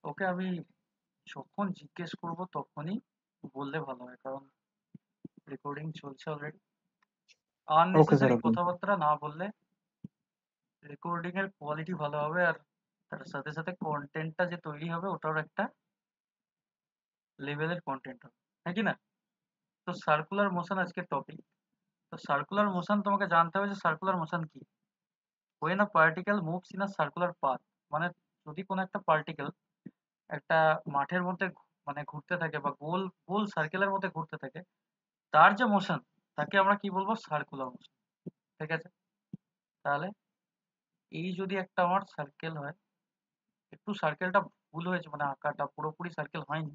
ওকে আমি যখন জিজ্ঞেস করব তখনই বললে ভালো হয়, কারণ রেকর্ডিং চলছে অলরেডি। ওকে স্যার, আননেসেসারি ওকে। কথাবার্তা না বললে রেকর্ডিং এর কোয়ালিটি ভালো হবে, আর তার সাথে সাথে কন্টেন্টটা যে তৈরি হবে ওটাও একটা লেভেলের কন্টেন্ট হবে, হ্যাঁ কি না? তো সার্কুলার মোশন আজকের টপিক। তো সার্কুলার মোশন তোমাকে জানতে হবে যে সার্কুলার মোশন কি। when a particle moves in a circular path, মানে যদি কোনো একটা পার্টিকেল একটা মাঠের মধ্যে মানে ঘুরতে থাকে বা গোল গোল সার্কেলের মধ্যে ঘুরতে থাকে, তার যে মোশন তাকে আমরা কি বলবো? Circular motion. ঠিক আছে? তাহলে এই যদি একটা আমার সার্কেল হয়, একটু সার্কেলটা ভুল হয়েছে, মানে আঁকাটা পুরোপুরি সার্কেল হয়নি,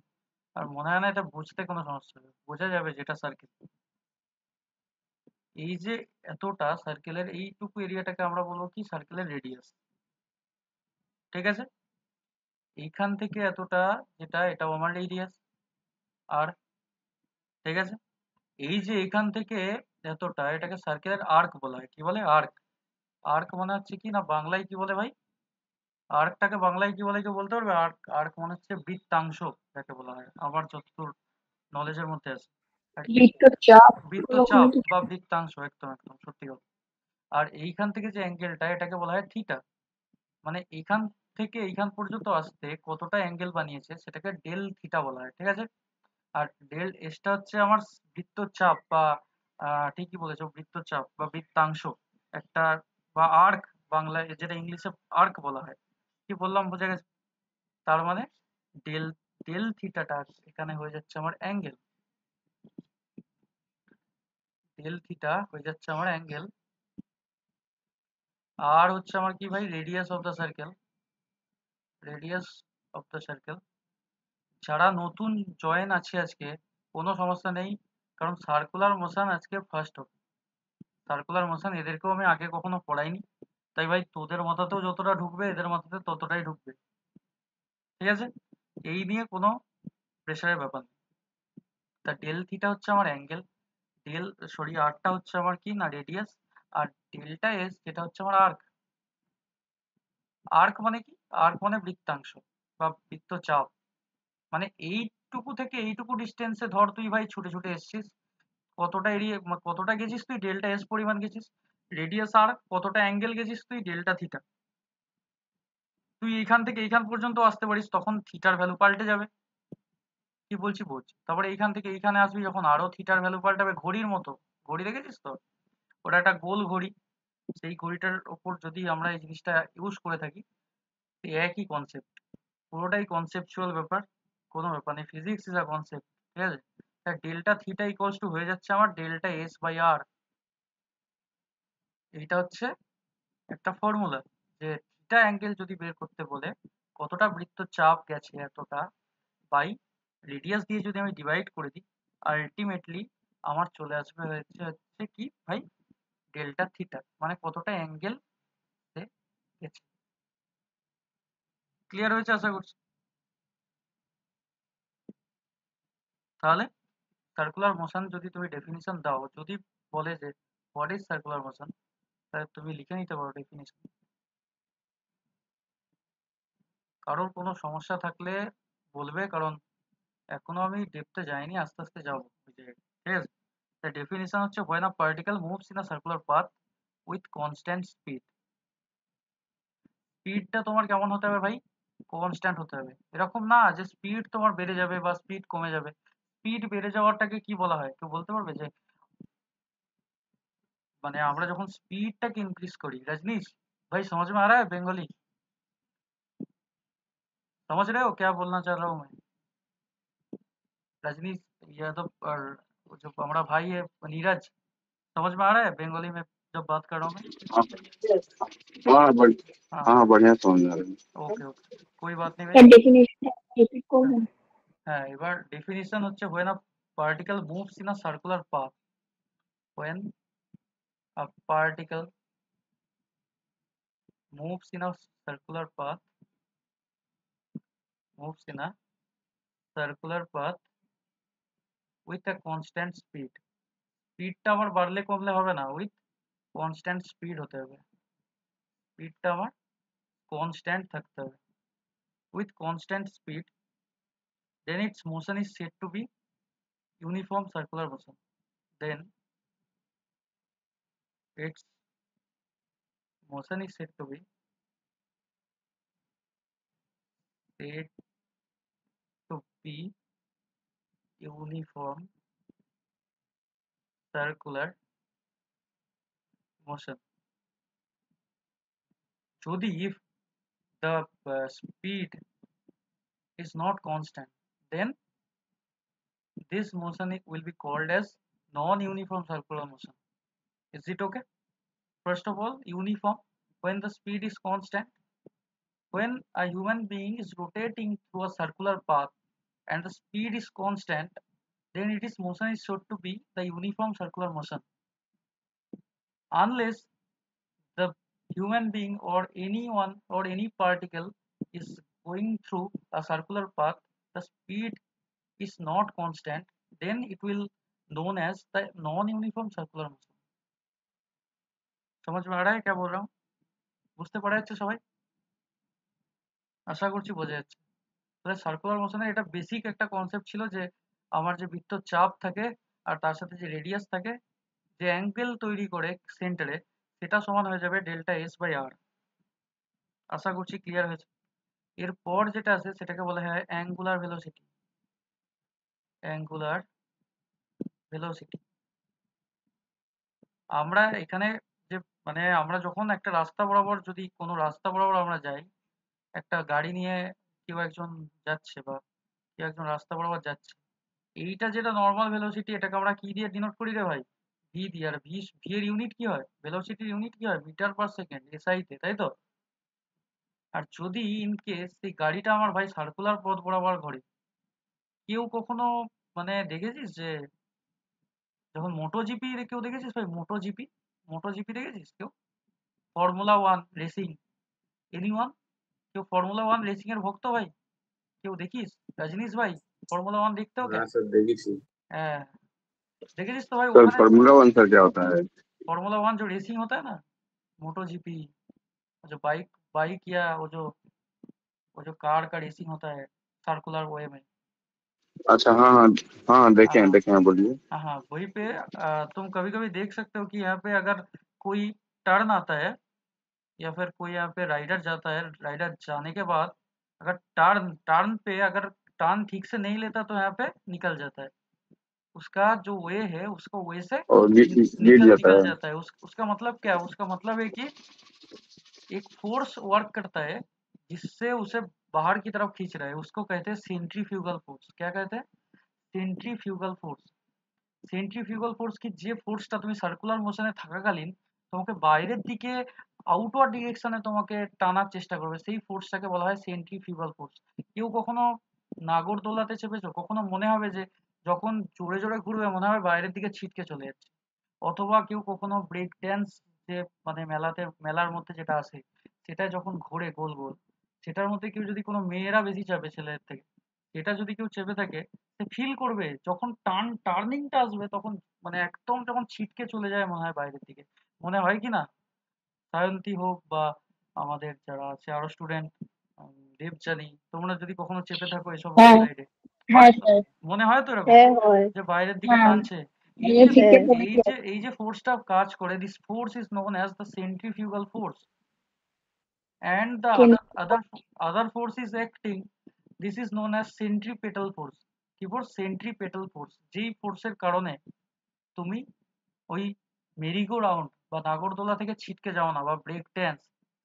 আর মনে হয় না এটা বুঝতে কোনো সমস্যা হবে, বোঝা যাবে যেটা সার্কেল। এই যে এতটা সার্কেলের এইটুকু এরিয়াটাকে আমরা বলবো কি? সার্কেলের রেডিয়াস। ঠিক আছে? এইখান থেকে এতটা, যেটা এটাও আমার রেডিয়াস। আর ঠিক আছে, এই যে এখান থেকে এতটা, এটাকে সার্কেলের আর্ক বলা হয়। কি বলে? আর্ক। আর্ক মানে হচ্ছে কি না, বাংলায় কি বলে ভাই? আর্কটাকে বাংলায় কি বলে কেউ বলতে পারবে? আর্ক আর্ক মানে হচ্ছে বৃত্তাংশ, যাকে বলা হয়, আমার যতদূর নলেজের মধ্যে আছে আর কি। বৃত্তচাপ হলো কোনো বৃত্তচাপ কিছু। বা বৃত্তাংশ, একদম একদম সত্যি কথা। আর এইখান থেকে যে অ্যাঙ্গেলটা, এটাকে বলা হয় থিটা। মানে এইখান থেকে এইখান পর্যন্ত আসতে কতটা অ্যাঙ্গেল বানিয়েছে সেটাকে ডেল থিটা বলা হয়। ঠিক আছে? আর ডেল এসটা হচ্ছে আমার বৃত্তচাপ বা ঠিকই বলেছো, বৃত্তচাপ বা বৃত্তাংশ একটা, বা আর্ক, বাংলায় যেটা ইংলিশে আর্ক বলা হয়। কি বললাম বোঝা গেছে? তার মানে ডেল ডেল থিটাটা এখানে হয়ে যাচ্ছে আমার অ্যাঙ্গেল। ডেল থিটা হয়ে যাচ্ছে আমার অ্যাঙ্গেল। আর হচ্ছে আমার কি ভাই? Radius of the circle. Radius of the circle. যারা নতুন জয়েন আছে আজকে, কোনো সমস্যা নেই, কারণ সার্কুলার মোশন আজকে ফার্স্ট হবে। সার্কুলার মোশন এদেরকেও আমি আগে কখনো পড়াইনি, তাই ভাই তোদের মাথাতেও যতটা ঢুকবে এদের মাথাতে ততটাই ঢুকবে। ঠিক আছে? এই নিয়ে কোনো প্রেশারের ব্যাপার নেই। তা ডেল থিটা হচ্ছে আমার অ্যাঙ্গেল, ডেল সরি আরটা হচ্ছে আমার কি না রেডিয়াস, আর ডেল্টা এস যেটা হচ্ছে আমার আর্ক। আর্ক মানে কি? আর্ক মানে বৃত্তাংশ বা বৃত্তচাপ। মানে এইটুকু থেকে এইটুকু ডিস্টেন্সে ধর তুই ভাই ছুটে ছুটে এসছিস, কতটা এরিয়া, কতটা গেছিস তুই? ডেল্টা এস পরিমাণ গেছিস। রেডিয়াস আর কতটা অ্যাঙ্গেল গেছিস তুই? Delta theta. তুই এইখান থেকে এইখান পর্যন্ত আসতে পারিস, তখন থিটার ভ্যালু পাল্টে যাবে। কি বলছি বোঝ। তারপরে এইখান থেকে এইখানে আসবি যখন, আরো থিটার ভ্যালু পাল্টাবে, ঘড়ির মতো। ঘড়ি দেখেছিস তো? ওটা একটা গোল ঘড়ি। সেই ঘড়িটার ওপর যদি আমরা এই জিনিসটা ইউজ করে থাকি, এই একই কনসেপ্ট, পুরোটাই কনসেপচুয়াল ব্যাপার, কোনো ব্যাপার নেই, ফিজিক্স ইজ আ কনসেপ্ট। ঠিক আছে? ডেল্টা থিটা ইকুয়ালস টু হয়ে যাচ্ছে আমার ডেল্টা এস বাই আর। এইটা হচ্ছে একটা ফর্মুলা, যে থিটা অ্যাঙ্গেল যদি বের করতে বলে কতটা বৃত্তচাপ গেছে এতটা, বাই রেডিয়াস দিয়ে যদি আমি ডিভাইড করে দিই, আলটিমেটলি আমার চলে আসবে হচ্ছে হচ্ছে কি ভাই? ডেল্টা থিটা, মানে কতটা অ্যাঙ্গেল গেছে। ক্লিয়ার হয়েছে আশা করছি। তাহলে সার্কুলার মোশন যদি তুমি ডেফিনিশন দাও, যদি বলে যে হোয়াট ইজ সার্কুলার মোশন, তাহলে তুমি লিখে নিতে পারো ডেফিনিশন। কারোর কোনো সমস্যা থাকলে বলবে, কারণ এখনো আমি ডেপথে যাইনি, আস্তে আস্তে যাবো ওই জায়গায়। ঠিক আছে? The definition হচ্ছে when a particle moves in a circular path with constant speed. স্পিডটা তোমার কেমন হতে হবে ভাই? কনস্ট্যান্ট হতে হবে। এরকম না যে স্পিড তোমার বেড়ে যাবে বা স্পিড কমে যাবে। স্পিড বেড়ে যাওয়াটাকে কি বলা হয়? কেউ বলতে পারবে? যে মানে আমরা যখন স্পিডটাকে ইনক্রিজ करी रजनीश भाई, समझ में आ रहा है बंगाली? समझ रहे हो क्या बोलना चाह रहा हूँ मैं? रजनीश यादव और वो जो हमारा भाई है नीरज, समझ में आ रहा है बंगाली में जब बात कर रहा हूँ मैं? हाँ हाँ, हाँ, हाँ, बढ़िया समझ आ रहे हैं। ওকে ওকে, कोई बात नहीं भाई। তার ডেফিনেশন রিপিট হ্যাঁ, করবেন? হ্যাঁ, এবার ডেফিনিশন হচ্ছে when a particle moves in a circular path, when a particle moves in a circular path, moves in a circular path with a constant speed. স্পিডটা আমার বাড়লে কমলে হবে না, উইথ কনস্ট্যান্ট স্পিড হতে হবে। স্পিডটা আমার কনস্ট্যান্ট থাকতে হবে। with constant speed, then its motion is said to be uniform circular motion. Then its motion is said to be uniform circular motion. যদি if the speed is not constant, then this motion will be called as non-uniform circular motion. Is it okay? First of all, uniform, when the speed is constant. When a human being is rotating through a circular path and the speed is constant, then its motion is said to be the uniform circular motion. Unless the human being or anyone or any particle is going through a circular path, the speed is not constant, then it will known as the non-uniform circular motion. समझ में आ रहा है क्या बोल रहा हूँ? বুঝতে পারা যাচ্ছে সবাই? আশা করছি বোঝা যাচ্ছে। তাহলে সার্কুলার মোশনের এটা বেসিক একটা কনসেপ্ট ছিল যে আমার যে বৃত্ত চাপ থাকে আর তার সাথে যে রেডিয়াস থাকে, যে অ্যাঙ্গেল তৈরি করে সেন্টারে, সেটা সমান হয়ে যাবে ডেল্টা এস বাই আর। আশা করছি ক্লিয়ার হয়েছে। এরপর যেটা আছে সেটাকে বলা হয় অ্যাঙ্গুলার ভেলোসিটি। অ্যাঙ্গুলার ভেলোসিটি আমরা এখানে যে মানে আমরা যখন একটা রাস্তা বরাবর, যদি কোনো রাস্তা বরাবর আমরা যাই, একটা গাড়ি নিয়ে কেউ একজন যাচ্ছে বা কেউ একজন রাস্তা বরাবর যাচ্ছে, এইটা যেটা নর্মাল ভেলোসিটি, এটাকে আমরা কি দিয়ে ডিনোট করি রে ভাই? ভি দিয়ে। আর ভি এর ইউনিট কি হয়? ভেলোসিটির ইউনিট কি হয়? মিটার পার সেকেন্ড, এসআই তে, তাই তো? আর যদি ইন কেস সেই গাড়িটা আমার ভাই সার্কুলার পথ বরাবর ঘোরে, কেউ কখনো মানে দেখেছিস যে যখন মোটো জিপি কেউ দেখেছিস ভাই? মোটো জিপি, মোটো জিপি দেখেছিস কেউ? Formula one racing, anyone? কেউ ফর্মুলা ওয়ান রেসিং এর ভক্ত ভাই? কেউ দেখিস? রজনীশ ভাই ফর্মুলা ওয়াन देखते हो क्या? हाँ सर देखी थी। হ্যাঁ, দেখেছিস তো ভাই सर ওখানে? फार्मूला वन सर क्या होता है? फॉर्मूला वन जो रेसिंग होता है ना, मोटो जीपी, जो बाइक बाइक या वो जो कार का रेसिंग होता है सर्कुलर वे में। अच्छा हाँ हाँ हाँ हाँ देखे हैं बोलिए। हाँ हाँ, वहीं पे तुम कभी कभी देख सकते हो कि यहाँ पे अगर कोई टर्न आता है या फिर कोई यहाँ पे राइडर जाता है, राइडर जाने के बाद अगर टर्न टर्न पे अगर टर्न ठीक से नहीं लेता तो यहाँ पे निकल जाता है। उसका जो वे है उसको वे से और गिर जाता निकल है। जाता है। उसका मतलब क्या है? उसका मतलब है कि एक फोर्स वर्क करता है जिससे उसे बाहर की तरफ खींच रहा है, उसको कहते हैं सेंट्रीफ्यूगल फोर्स। क्या कहते हैं? Centrifugal force. সেন্ট্রিফিউগাল ফোর্স কি, যে ফোর্সটা তুমি সার্কুলার মোশনে থাকাকালীন তোমাকে বাইরের দিকে আউটওয়ার্ড ডিরেকশনে তোমাকে টানার চেষ্টা করবে, সেই ফোর্সটাকে বলা হয় সেন্ট্রিফিউগাল ফোর্স। কেউ কখনো নাগরদোলাতে চেপেছো? কখনো মনে হবে যে যখন জোরে জোরে ঘুরবে মনে হবে বাইরের দিকে ছিটকে চলে যাচ্ছে। অথবা কেউ কখনো ব্রেক ড্যান্স, যে মানে মেলার মধ্যে যেটা আছে, সেটা যখন ঘোরে গোল গোল, সেটার মধ্যে কেউ যদি, কোনো মেয়েরা বেশি চাপে ছেলেদের থেকে, সেটা যদি কেউ চেপে থাকে, সে ফিল করবে যখন টার্নিংটা আসবে তখন মানে একদম যখন ছিটকে চলে যায় মনে হয় বাইরের দিকে। মনে হয় কি না? সায়ন্তী হোক বা আমাদের যারা আছে আরো স্টুডেন্ট, দেবযানী, তোমরা যদি কখনো চেপে থাকো এসব রোড হ্যাঁ সাইডে, হ্যাঁ হয় তো? স্যার। মনে হয় তো এরকম হ্যাঁ হয়। যে বাইরের দিকে হ্যাঁ, টানছে? এই আমিও যে ঠিক এই চলেছি। যে এই যে ফোর্সটা কাজ করে, this force is known as the centrifugal force, and the কিন্তু other force is acting, this is known as centripetal force। কি ফোর্স? Centripetal force. যেই ফোর্সের কারণে তুমি ওই মেরিগো রাউন্ড বা নাগরদোলা থেকে ছিটকে যাও না, বা ব্রেক ড্যান্স,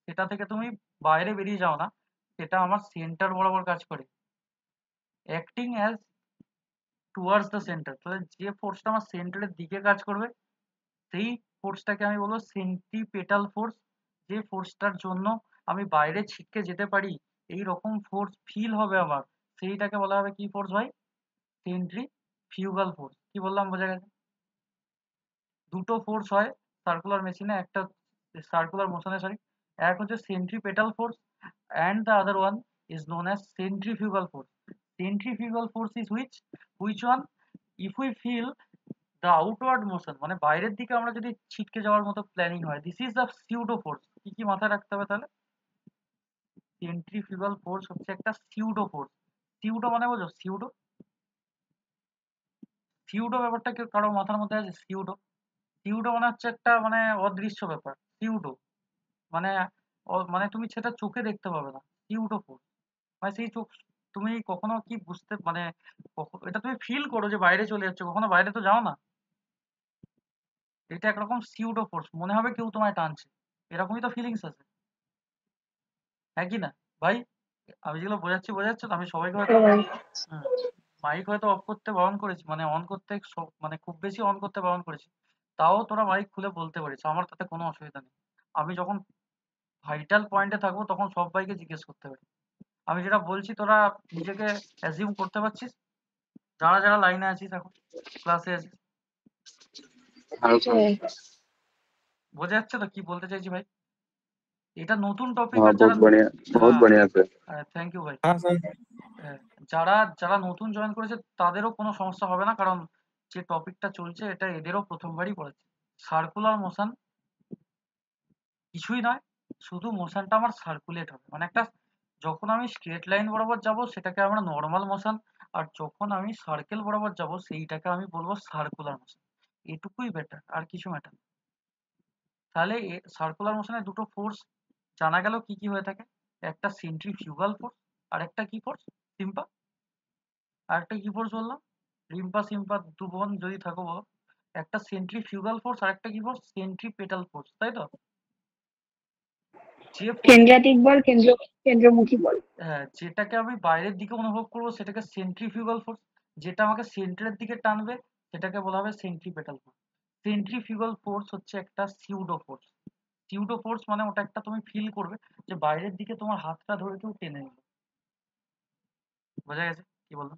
সেটা থেকে তুমি বাইরে বেরিয়ে যাও না, সেটা আমার সেন্টার বরাবর কাজ করে, acting as towards the centre. তাহলে যে ফোর্সটা আমার সেন্টারের দিকে কাজ করবে সেই ফোর্সটাকে আমি বলবো সেন্ট্রিপেটাল ফোর্স। যে ফোর্সটার জন্য আমি বাইরে ছিটকে যেতে পারি, এই রকম ফোর্স ফিল হবে আমার, সেইটাকে বলা হবে কি ফোর্স ভাই? Centrifugal force. কি বললাম, বোঝা গেছে? দুটো ফোর্স হয় সার্কুলার মেশিনে, একটা সার্কুলার মোশনে, সরি, এক হচ্ছে centripetal force and the other one is known as centrifugal force। Centrifugal force is which one? If we feel the outward motion, মানে বাইরের দিকে আমরা যদি ছিটকে যাওয়ার মতো প্ল্যানিং হয়, this is the pseudo force। কি কি মাথায় রাখতে হবে তাহলে? সেন্ট্রিফিউগাল ফোর্স হচ্ছে একটা সিউডো ফোর্স। সিউডো মানে বোঝো? সিউডো সিউডো ব্যাপারটা কি কারো মাথার মধ্যে আছে? সিউডো সিউডো মানে হচ্ছে একটা মানে অদৃশ্য ব্যাপার। সিউডো মানে মানে তুমি সেটা চোখে দেখতে পাবে না। সিউডো ফোর্স মানে সেই চোখ, তুমি কখনো কি বুঝতে মানে এটা তুমি ফিল করো যে বাইরে চলে যাচ্ছে, কখনো বাইরে তো যাও না। এটা একরকম সিউডো ফোর্স, মনে হবে কেউ তোমায় টানছে, এরকমই তো ফিলিংস আছে, হ্যাঁ কি না ভাই? আমি যেগুলো বোঝাচ্ছি বোঝা যাচ্ছে তো? আমি সবাইকে হয়তো মাইক হয়তো অফ করতে বারণ করেছি, মানে অন করতে মানে খুব বেশি অন করতে বারণ করেছি, তাও তোরা মাইক খুলে বলতে পারিস, আমার তাতে কোনো অসুবিধা নেই। আমি যখন ভাইটাল পয়েন্টে থাকবো তখন সবাইকে জিজ্ঞেস করতে পারি। আমি যেটা বলছি তোরা নিজেকে অ্যাজিউম করতে পারছিস, যারা যারা লাইনে আছিস এখন, ক্লাসে আছিস, বোঝা যাচ্ছে তো কি বলতে চাইছি ভাই? এটা নতুন টপিক, हाँ আর যারা बहुत হ্যাঁ, बढ़िया से। থ্যাংক ইউ ভাই। हाँ सर। যারা যারা নতুন জয়েন করেছে তাদেরও কোনো সমস্যা হবে না, কারণ যে টপিকটা চলছে এটা এদেরও প্রথমবারই পড়েছে। সার্কুলার মোশন কিছুই নয়, শুধু মোশনটা আমার সার্কুলেট হবে, মানে একটা, যখন আমি স্ট্রেট লাইন বরাবর যাব সেটাকে আমরা নর্মাল মোশন, আর যখন আমি সার্কেল বরাবর যাব সেইটাকে আমি বলবো সার্কুলার মোশন। এটুকুই বেটার, আর কিছু ম্যাটার। তাহলে সার্কুলার মোশনে দুটো ফোর্স জানা গেল কি কি হয়ে থাকে, একটা সেন্ট্রিফিউগাল ফোর্স, আর একটা কি ফোর্স? সিম্পা। আর একটা কি ফোর্স বললাম? রিম্পা সিম্পা দু বোন যদি থাকো বলো। একটা সেন্ট্রিফিউগাল ফোর্স আর একটা কি ফোর্স? সেন্ট্রিপেটাল ফোর্স, তাই তো? যে ফোর্স, কেন্দ্রাতিক বল, কেন্দ্রমুখী বল। হ্যাঁ, যেটাকে আমি বাইরের দিকে অনুভব করবো সেটাকে সেন্ট্রিফিউগাল ফোর্স, যেটা আমাকে সেন্টারের দিকে টানবে সেটাকে বলা হবে সেন্ট্রিপেটাল ফোর্স। সেন্ট্রিফিউগাল ফোর্স হচ্ছে একটা সিউডো ফোর্স। সিউডো ফোর্স মানে ওটা একটা তুমি ফিল করবে যে বাইরের দিকে তোমার হাতটা ধরে কেউ টেনে নিল। বোঝা গেছে কি বললাম?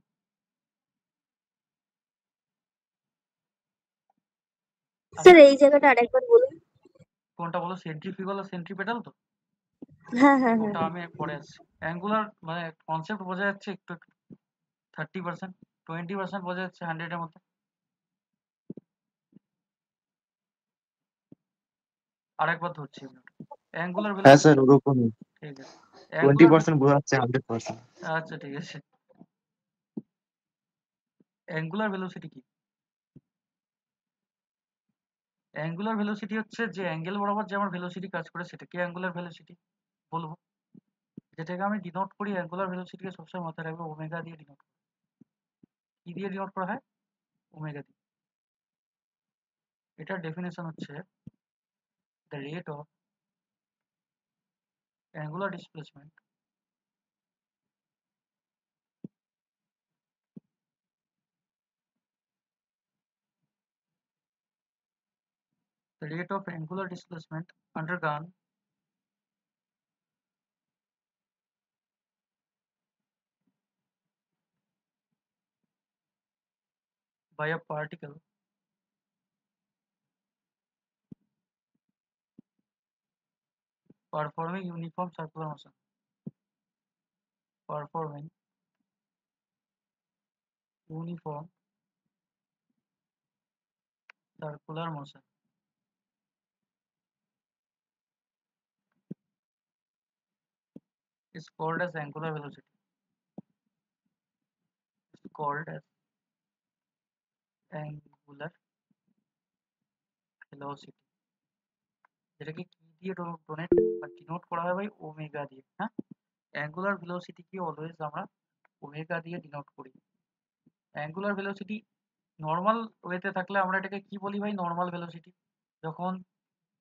স্যার এই জায়গাটা আরেকবার বলুন। কোনটা বলো, সেন্ট্রিফিউগাল আর সেন্ট্রিপেটাল তো? হ্যাঁ হ্যাঁ হ্যাঁ ওটা আমি পরে আসছি। অ্যাঙ্গুলার মানে কনসেপ্ট বোঝা যাচ্ছে একটু একটু, 30%, 20% বোঝা যাচ্ছে 100 এর মধ্যে। আরেকবার ধরছি অ্যাঙ্গুলার হ্যাঁ ভেলোসিটি। স্যার ওরকমই। ঠিক আছে, অ্যাঙ্গুলার, 20% বোঝা যাচ্ছে 100%। আচ্ছা ঠিক আছে। অ্যাঙ্গুলার ভেলোসিটি কি? অ্যাঙ্গুলার ভেলোসিটি হচ্ছে যে অ্যাঙ্গেল বরাবর যে আমার ভেলোসিটি কাজ করে সেটাকে অ্যাঙ্গুলার ভেলোসিটি বলবো। যেটাকে আমি ডিনোট করি, অ্যাঙ্গুলার ভেলোসিটিকে সবসময় মাথায় রাখবো ওমেগা দিয়ে ডিনোট। কি দিয়ে ডিনোট করা হয়? ওমেগা দিয়ে। এটার ডেফিনেশন হচ্ছে the rate of angular displacement undergone by a particle performing uniform circular motion. Performing uniform circular motion is called as angular velocity. It's called as angular velocity. যেটাকে কি দিয়ে ডোনেট বা denote করা হয় ভাই? ওমেগা দিয়ে। হ্যাঁ, অ্যাঙ্গুলার ভেলোসিটি কি অলওয়েজ আমরা ওমেগা দিয়ে ডিনোট করি। অ্যাঙ্গুলার ভেলোসিটি নর্মাল ওয়েতে থাকলে আমরা এটাকে কি বলি ভাই? Normal velocity. যখন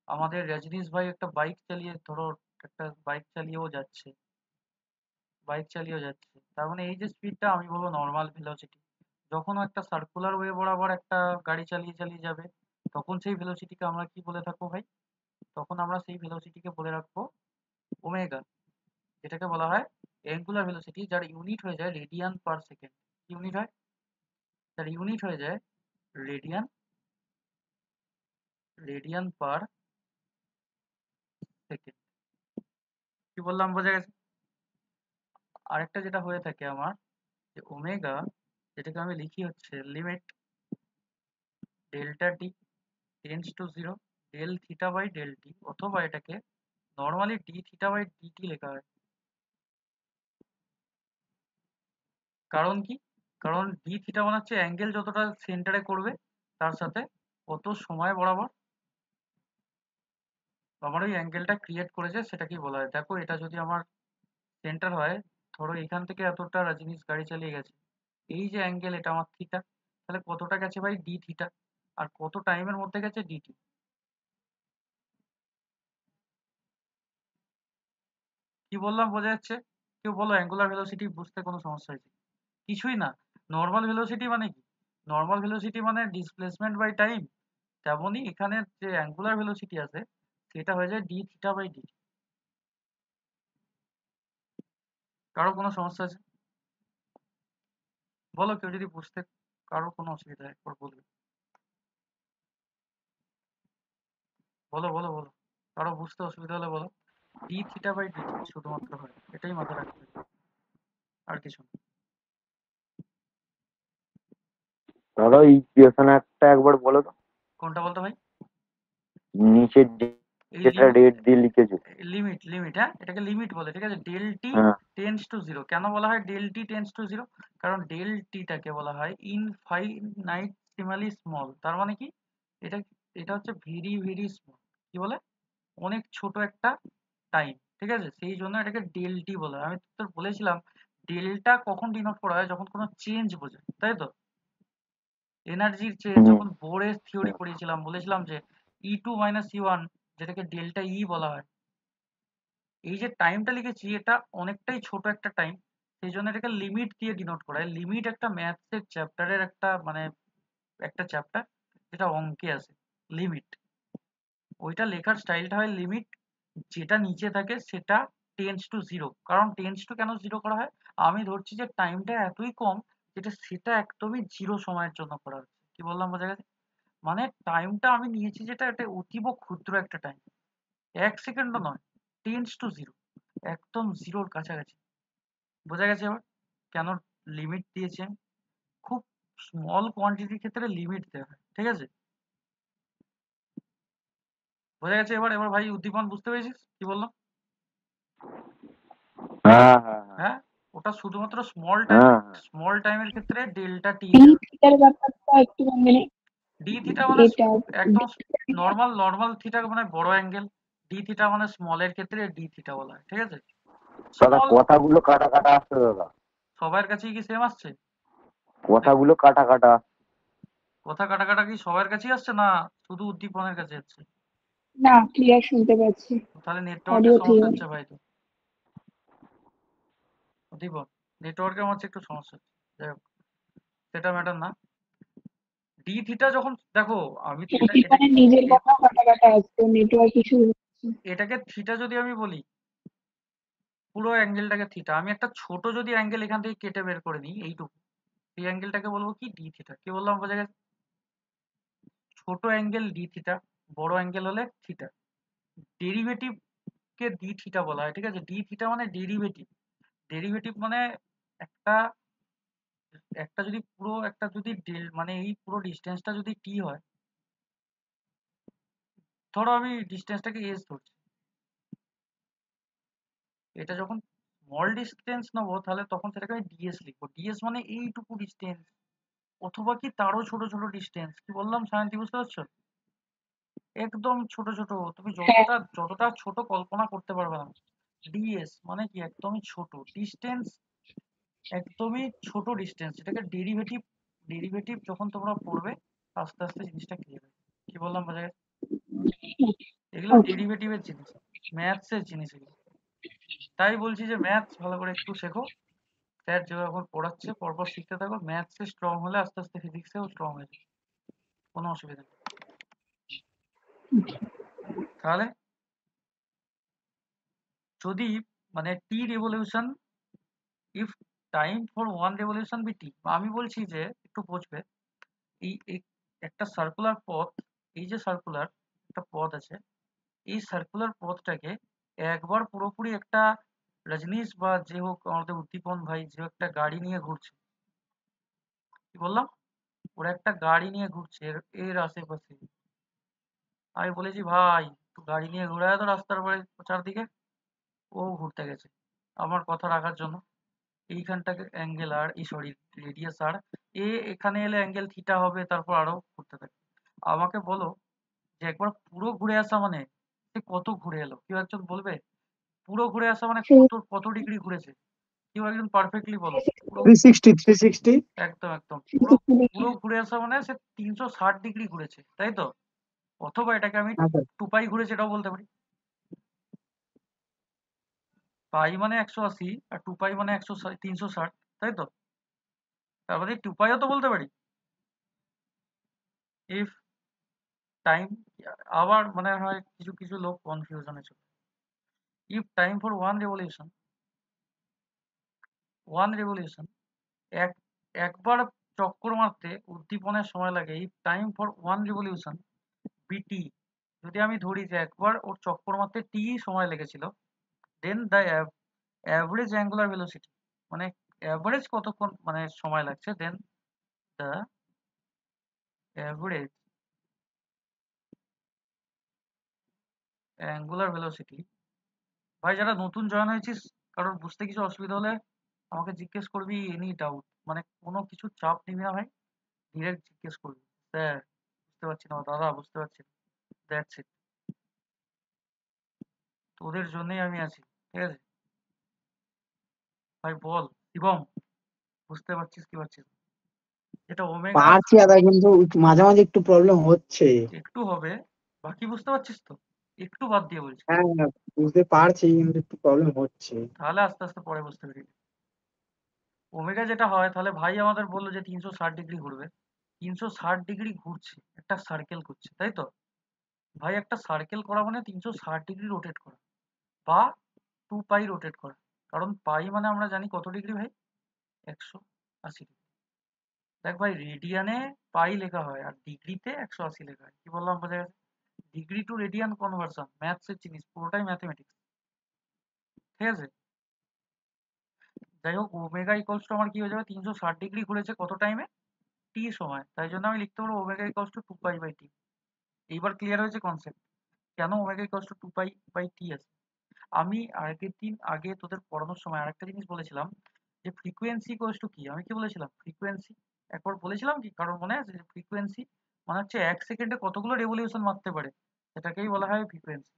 আমাদের রজনীশ ভাই একটা বাইক চালিয়ে, ধরো একটা বাইক চালিয়েও যাচ্ছে, তার মানে এই যে স্পিডটা আমি বলবো নর্মাল ভেলোসিটি। যখন ও একটা সার্কুলার ওয়ে বরাবর একটা গাড়ি চালিয়ে চালিয়ে যাবে তখন সেই ভেলোসিটিকে আমরা কি বলে থাকবো ভাই? তখন আমরা সেই ভেলোসিটিকে বলে রাখবো ওমেগা, যেটাকে বলা হয় অ্যাঙ্গুলার ভেলোসিটি, যার ইউনিট হয়ে যায় রেডিয়ান পার সেকেন্ড। ইউনিট হয়, তার ইউনিট হয়ে যায় রেডিয়ান, রেডিয়ান পার সেকেন্ড। কি বললাম বোঝা গেছে? আরেকটা যেটা হয়ে থাকে আমার, যে ওমেগা, যেটাকে আমি লিখি হচ্ছে limit delta T tends to 0 del theta by del t, অথবা এটাকে normally d theta by dt লেখা হয়। কারণ কি? কারণ ডি থিটা মানে হচ্ছে অ্যাঙ্গেল যতটা সেন্টারে করবে তার সাথে কত সময় বরাবর আমার ওই অ্যাঙ্গেলটা ক্রিয়েট করেছে সেটাকেই বলা হয়। দেখো এটা যদি আমার সেন্টার হয়, ধরো এখান থেকে এতটা রজনীশ গাড়ি চালিয়ে গেছে, এই যে অ্যাঙ্গেল এটা আমার থিটা, তাহলে কতটা গেছে ভাই ডি থিটা, আর কত টাইমের মধ্যে গেছে ডিটি। কি বললাম বোঝা যাচ্ছে? কেউ বলো অ্যাঙ্গুলার ভেলোসিটি বুঝতে কোনো সমস্যা হয়েছে? কিছুই না। নর্মাল ভেলোসিটি মানে কি? নর্মাল ভেলোসিটি মানে ডিসপ্লেসমেন্ট বাই টাইম। তেমনই এখানে যে অ্যাঙ্গুলার ভেলোসিটি আছে সেটা হয়ে যায় ডি থিটা বাই ডিটি। কারো কোনো সমস্যা আছে? বলো, কেউ যদি বুঝতে কারো কোনো অসুবিধা হয় একবার বলবে। বলো বলো বলো, কারো বুঝতে অসুবিধা হলে বলো। ডি থিটা বাই ডিটি শুধুমাত্র হয়, এটাই মাথায় রাখতে হবে, আর কিছু না। দাদা ইকুয়েশন একটা একবার বলো তো, কোনটা বলতো ভাই? নিচে এই যেটা রেট দিয়ে লিখেছো। লিমিট, লিমিট, হ্যাঁ এটাকে লিমিট বলে, ঠিক আছে? ডেল টি হ্যাঁ টেন্স টু জিরো। কেন বলা হয় del t tends to zero? কারণ ডেল টিটাকে বলা হয় ইনফাইনাইটেসিমালি স্মল। তার মানে কি? এটা এটা হচ্ছে ভেরি ভেরি স্মল। কি বলে? অনেক ছোট একটা টাইম, ঠিক আছে? সেই জন্য এটাকে ডেল টি বলা হয়। আমি তো বলেছিলাম ডেল্টা কখন ডিনোট করা হয়, যখন কোনো চেঞ্জ বোঝায়, তাই তো? এনার্জির চেঞ্জ হুম, যখন বোরের থিওরি পড়িয়েছিলাম, বলেছিলাম যে E2 মাইনাস E1 যেটাকে ডেল্টা ই বলা হয়। এই যে টাইমটা লিখেছি এটা অনেকটাই ছোট একটা টাইম, সেই জন্য এটাকে লিমিট দিয়ে ডিনোট করা হয়। লিমিট একটা ম্যাথসের চ্যাপ্টারের একটা মানে একটা চ্যাপ্টার যেটা অঙ্কে আছে, লিমিট। ওইটা লেখার স্টাইলটা হয় লিমিট, যেটা নিচে থাকে সেটা টেন্স টু জিরো। কারণ টেন্স টু কেন জিরো করা হয়? আমি ধরছি যে টাইমটা এতই কম যেটা সেটা একদমই জিরো সময়ের জন্য করা হচ্ছে। কি বললাম বোঝা গেছে? মানে টাইমটা আমি নিয়েছি যেটা এটা অতীব ক্ষুদ্র একটা টাইম, 1 সেকেন্ডও নয়, টেন্স টু জিরো, একদম জিরোর কাছাকাছি। বোঝা গেছে এবার কেন লিমিট দিয়েছি আমি? খুব স্মল কোয়ান্টিটির ক্ষেত্রে লিমিট দেওয়া হয়, ঠিক আছে? বোঝা গেছে এবার? এবার ভাই উদ্দীপন বুঝতে পেরেছিস কি বললাম? হ্যাঁ হ্যাঁ হ্যাঁ হ্যাঁ, ওটা শুধুমাত্র হ্যাঁ হ্যাঁ। স্মল টাইমের ক্ষেত্রে ডেল্টা টি ডি দেওয়া। থিটার ব্যাপারটা একটু মানে ডি থিটা মানে এটা একদম নর্মাল, নর্মাল থিটা মানে বড় অ্যাঙ্গেল, ডি থিটা মানে স্মলের ক্ষেত্রে ডি থিটা বলা হয়, ঠিক আছে? দাদা স্মল। কথাগুলো কাটা কাটা আসছে দাদা, সবার কাছেই কি সেম আসছে? কথাগুলো কাটা কাটা। কথা কাটা কাটা কি সবার কাছেই আসছে, না শুধু উদ্দীপনের কাছে আসছে? না ক্লিয়ার শুনতে পাচ্ছি, তাহলে নেটওয়ার্কের অডিও সমস্যা ক্লিয়ার। হচ্ছে ভাই। তো উদ্দীপন, নেটওয়ার্কের আমার হচ্ছে একটু সমস্যা হচ্ছে। যাই হোক, সেটা ম্যাটার না। ডি থিটা যখন দেখো, আমি তো এটা এটা উদ্দীপনের নিজের কথা কাটা কাটা আসছে, নেটওয়ার্ক ইস্যু হচ্ছে। এটাকে থিটা যদি আমি বলি, পুরো অ্যাঙ্গেলটাকে থিটা, আমি একটা ছোট যদি অ্যাঙ্গেল এখান থেকে কেটে বের করে নিই এইটুকু, এই অ্যাঙ্গেলটাকে বলবো কি ডি থিটা। কি বললাম বোঝা গেছে? ছোট অ্যাঙ্গেল ডি থিটা, বড় অ্যাঙ্গেল হলে theta. Derivative K D theta বলা হয়, ঠিক আছে? ডি থিটা মানে ডেরিভেটিভ। ডেরিভেটিভ মানে একটা একটা যদি পুরো একটা যদি মানে এই পুরো ডিস্টেন্সটা যদি টি হয়, ধরো আমি ডিস্টেন্সটাকে এস ধরছি, এটা যখন স্মল ডিস্টেন্স নেবো তাহলে তখন সেটাকে আমি ডিএস লিখবো। ডিএস মানে এইটুকু ডিস্টেন্স, অথবা কি তারও ছোট ছোট ডিস্টেন্স। কি বললাম সায়ন্তি, বুঝতে পারছো? একদম ছোট ছোট, তুমি হ্যাঁ যতটা যতটা ছোট কল্পনা করতে পারবে না। ডিএস মানে কি একদমই ছোট ডিস্টেন্স, একদমই ছোট ডিস্টেন্স। এটাকে ডেরিভেটিভ, ডেরিভেটিভ যখন তোমরা পড়বে আস্তে আস্তে জিনিসটা ক্লিয়ার হবে। কি বললাম বোঝা গেছে? এগুলো ওকে। ডেরিভেটিভের জিনিস, ম্যাথসের জিনিস এগুলো। তাই বলছি যে ম্যাথস ভালো করে একটু শেখো। স্যার যেভাবে পড়াচ্ছে পরপর শিখতে থাকো, ম্যাথসে স্ট্রং হলে আস্তে আস্তে ফিজিক্সেও স্ট্রং হয়ে যাবে, কোনো অসুবিধা নেই। তাহলে যদি মানে T revolution, if time for one revolution be T, আমি বলছি যে একটু বুঝবে, এই একটা সার্কুলার পথ, এই যে সার্কুলার একটা পথ আছে, এই সার্কুলার পথটাকে একবার পুরোপুরি একটা রজনীশ বা যে হোক আমাদের উদ্দীপন ভাই যে একটা গাড়ি নিয়ে ঘুরছে, কি বললাম? ওরা একটা গাড়ি নিয়ে ঘুরছে এর এর আশেপাশে। আমি বলেছি ভাই একটু গাড়ি নিয়ে ঘোরায় তো রাস্তার পরে চারদিকে। ও ঘুরতে গেছে আমার কথা রাখার জন্য। এইখানটাকে অ্যাঙ্গেল আর সরি রেডিয়াস আর এ এখানে এলে অ্যাঙ্গেল থিটা হবে, তারপর আরো ঘুরতে থাকে। আমাকে বলো যে একবার পুরো ঘুরে আসা মানে সে কত ঘুরে এলো, কেউ একজন বলবে? পুরো ঘুরে আসা মানে কত কত ডিগ্রি ঘুরেছে? কেউ একজন পারফেক্টলি বলো। পুরো 360 একদম একদম পুরো পুরো ঘুরে আসা মানে সে 360 ডিগ্রি ঘুরেছে, তাই তো? অথবা এটাকে আমি আচ্ছা 2 পাই ঘুরেছে এটাও বলতে পারি। পাই মানে 180 আর 2 পাই মানে 360, তাই তো? তারপরে 2 পাইও তো বলতে পারি। ইফ টাইম, আবার মনে হয় কিছু কিছু লোক কনফিউশনে চলে। If time for one revolution এক একবার চক্কর মারতে উদ্দীপনের সময় লাগে, if time for one revolution বিটি, যদি আমি ধরি যে একবার ওর চক্কর মারতে টি সময় লেগেছিল, দেন দ্য অ্যাভারেজ অ্যাঙ্গুলার ভেলোসিটি, মানে অ্যাভারেজ কতক্ষণ মানে সময় লাগছে, দেন দ্য অ্যাভারেজ অ্যাঙ্গুলার ভেলোসিটি। ভাই যারা নতুন জয়েন হয়েছিস, কারোর বুঝতে কিছু অসুবিধা হলে আমাকে জিজ্ঞেস করবি, এনি ডাউট, মানে কোনো কিছু চাপ নিবি না ভাই, ডিরেক্ট জিজ্ঞেস করবি, স্যার বুঝতে পারছি না, দাদা বুঝতে পারছি না, দ্যাটস ইট। তোদের জন্যই আমি আছি, ঠিক আছে? ভাই বল শিবম, বুঝতে পারছিস কি পারছিস না? এটা ওমেগা পারছি দাদা, কিন্তু মাঝে মাঝে একটু প্রবলেম হচ্ছে। একটু হবে, বাকি বুঝতে পারছিস তো? একটু বাদ দিয়ে বলছি। হ্যাঁ বুঝতে পারছি, কিন্তু একটু প্রবলেম হচ্ছে। তাহলে আস্তে আস্তে পরে বুঝতে পারবি। ওমেগা যেটা হয়, তাহলে ভাই আমাদের বললো যে 360 ডিগ্রি ঘুরবে, 360 ডিগ্রি ঘুরছে, একটা সার্কেল করছে, তাই তো? ভাই একটা সার্কেল করা মানে 360 ডিগ্রি রোটেট করা, বা 2 পাই রোটেট করা। কারণ পাই মানে আমরা জানি কত ডিগ্রি ভাই, 180 ডিগ্রি। দেখ ভাই, রেডিয়ানে পাই লেখা হয় আর ডিগ্রিতে 180 লেখা হয়। কি বললাম বোঝা গেছে? ডিগ্রি টু রেডিয়ান কনভার্সন, ম্যাথসের জিনিস, পুরোটাই ম্যাথমেটিক্স, ঠিক আছে? যাই হোক, ওমেগা ইকলস টু আমার কি হয়ে যাবে, 360 ডিগ্রি ঘুরেছে কত টাইমে, টি সময়, তাই জন্য আমি লিখতে পারবো omega equals to 2 pi by T. এইবার ক্লিয়ার হয়েছে কনসেপ্ট, কেন omega equals to 2 pi by T আছে। আমি আগের দিন আগে তোদের পড়ানোর সময় আরেকটা জিনিস বলেছিলাম, যে ফ্রিকোয়েন্সি ইকলস টু কি, আমি কি বলেছিলাম? ফ্রিকোয়েন্সি একবার বলেছিলাম কি, কারণ মনে আছে? যে ফ্রিকোয়েন্সি মানে হচ্ছে 1 সেকেন্ডে কতগুলো রেভলিউশন মারতে পারে, সেটাকেই বলা হয় ফ্রিকোয়েন্সি।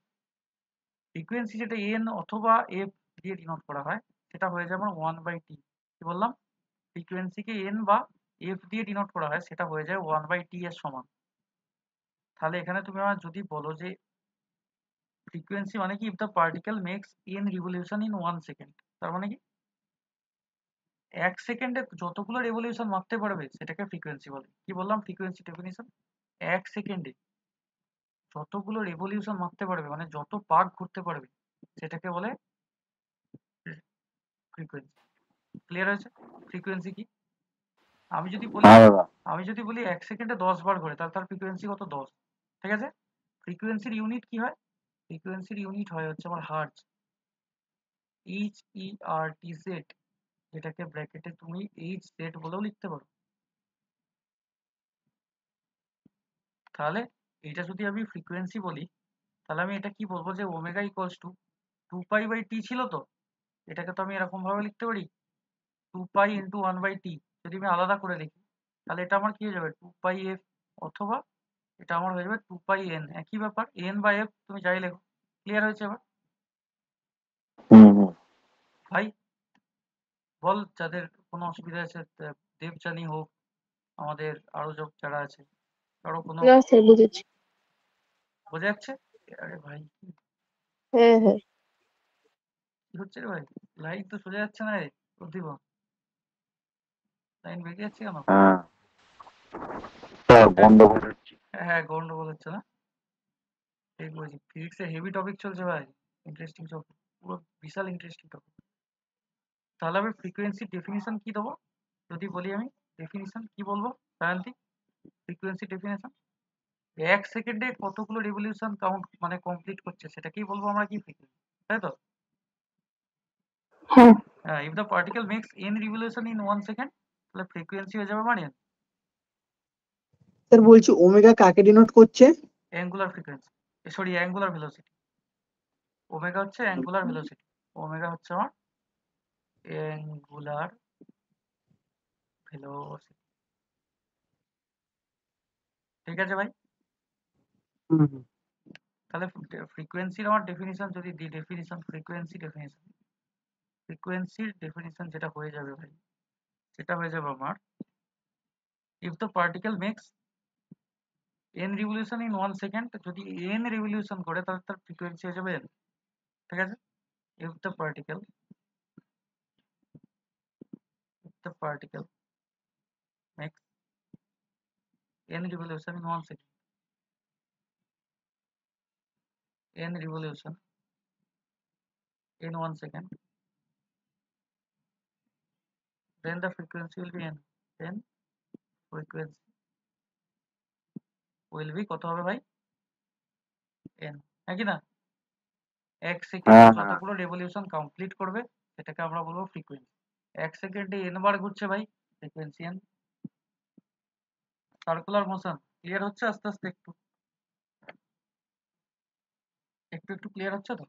ফ্রিকোয়েন্সি যেটা এন অথবা এফ দিয়ে ডিনোট করা হয়, সেটা হয়ে যাবে আমার 1/t। কি বললাম? ফ্রিকোয়েন্সিকে এন বা এফ দিয়ে ডিনোট করা হয়, সেটা হয়ে যায় 1/t এর সমান। তাহলে এখানে তুমি আমার যদি বলো যে ফ্রিকোয়েন্সি মানে কি, if the particle makes an revolution in 1 second, তার মানে কি 1 সেকেন্ডে যতগুলো রেভলিউশন মারতে পারবে সেটাকে ফ্রিকোয়েন্সি বলে। কি বললাম ফ্রিকোয়েন্সি ডেফিনিশন? 1 সেকেন্ডে যতগুলো রেভলিউশন মারতে পারবে, মানে যত পাক ঘুরতে পারবে, সেটাকে বলে ফ্রিকোয়েন্সি। ক্লিয়ার হয়েছে ফ্রিকোয়েন্সি কি? আমি যদি বলি হ্যাঁ দাদা। আমি যদি বলি 1 সেকেন্ডে 10 বার ঘোরে, তাহলে তার ফ্রিকোয়েন্সি কত? 10, ঠিক আছে? ফ্রিকোয়েন্সির ইউনিট কি হয়? ফ্রিকোয়েন্সির ইউনিট হয় হচ্ছে আমার হার্টজ, HERTZ, যেটাকে ব্র্যাকেটে তুমি HZ বলেও লিখতে পারো। তাহলে এটা যদি আমি ফ্রিকোয়েন্সি বলি, তাহলে আমি এটা কি বলবো, যে omega equals to 2 pi by T ছিল তো, এটাকে তো আমি এরকম ভাবে লিখতে পারি 2 পাই ইন্টু 1/t। যদি আমি আলাদা করে লিখি, তাহলে এটা আমার কি হয়ে যাবে 2 পাই এফ, অথবা এটা আমার হয়ে যাবে 2 পাই এন, একই ব্যাপার, এন বা এফ তুমি যাই লেখো। ক্লিয়ার হয়েছে এবার? হুম। ভাই বল, যাদের কোনো অসুবিধা আছে, দেবযানী হোক, আমাদের আরো যারা আছে, কারো কোনো না স্যার, বুঝেছি। বোঝা যাচ্ছে? আরে ভাই হ্যাঁ হ্যাঁ। কি হচ্ছে রে ভাই, লাইন তো সোজা যাচ্ছে না রে প্রদীপ, লাইন বেঁকে যাচ্ছে কেন? হ্যাঁ স্যার, গন্ডগোল হচ্ছে। হ্যাঁ গন্ডগোল হচ্ছে না, ঠিক বলছি। ফিজিক্সে হেভি টপিক চলছে ভাই, ইন্টারেস্টিং টপিক, পুরো বিশাল ইন্টারেস্টিং টপিক। তাহলে আমি ফ্রিকোয়েন্সি ডেফিনিশন কি দেবো? যদি বলি আমি ডেফিনিশন কি বলবো সায়ন্তিক? ফ্রিকোয়েন্সি ডেফিনিশন 1 সেকেন্ডে কতগুলো রেভলিউশন কাউন্ট মানে কমপ্লিট করছে, সেটাকেই বলবো আমরা কি ফ্রিকোয়েন্সি, তাই তো? হ্যাঁ if the particle makes an revolution in 1 second, তাহলে ফ্রিকোয়েন্সি হয়ে যাবে মানে স্যার বলছি, ওমেগা কাকে ডিনোট করছে? Angular frequency, sorry angular velocity. Omega হচ্ছে অ্যাঙ্গুলার ভেলোসিটি, ওমেগা হচ্ছে আমার অ্যাঙ্গুলার ভেলোসিটি। ঠিক আছে ভাই? হুম হুম। তাহলে ফ্রিকোয়েন্সির আমার ডেফিনিশন যদি দিই, ফ্রিকোয়েন্সির ডেফিনিশন যেটা হয়ে যাবে ভাই, সেটা হয়ে যাবে আমার, if the particle makes n revolution in 1 second, যদি n রিভলিউশন করে তাহলে তার ফ্রিকোয়েন্সি হয়ে যাবে n। ঠিক আছে? If the particle makes n revolution in 1 second, n revolution in 1 second, then the frequency will be n, then frequency will be কত হবে ভাই? n, হ্যাঁ কি না? এক সেকেন্ডে হ্যাঁ হ্যাঁ যতগুলো রেভলিউশন কমপ্লিট করবে সেটাকে আমরা বলবো ফ্রিকোয়েন্সি। এক সেকেন্ডে n বার ঘুরছে ভাই, frequency n। Circular motion clear হচ্ছে আস্তে আস্তে? একটু একটু একটু ক্লিয়ার হচ্ছে তো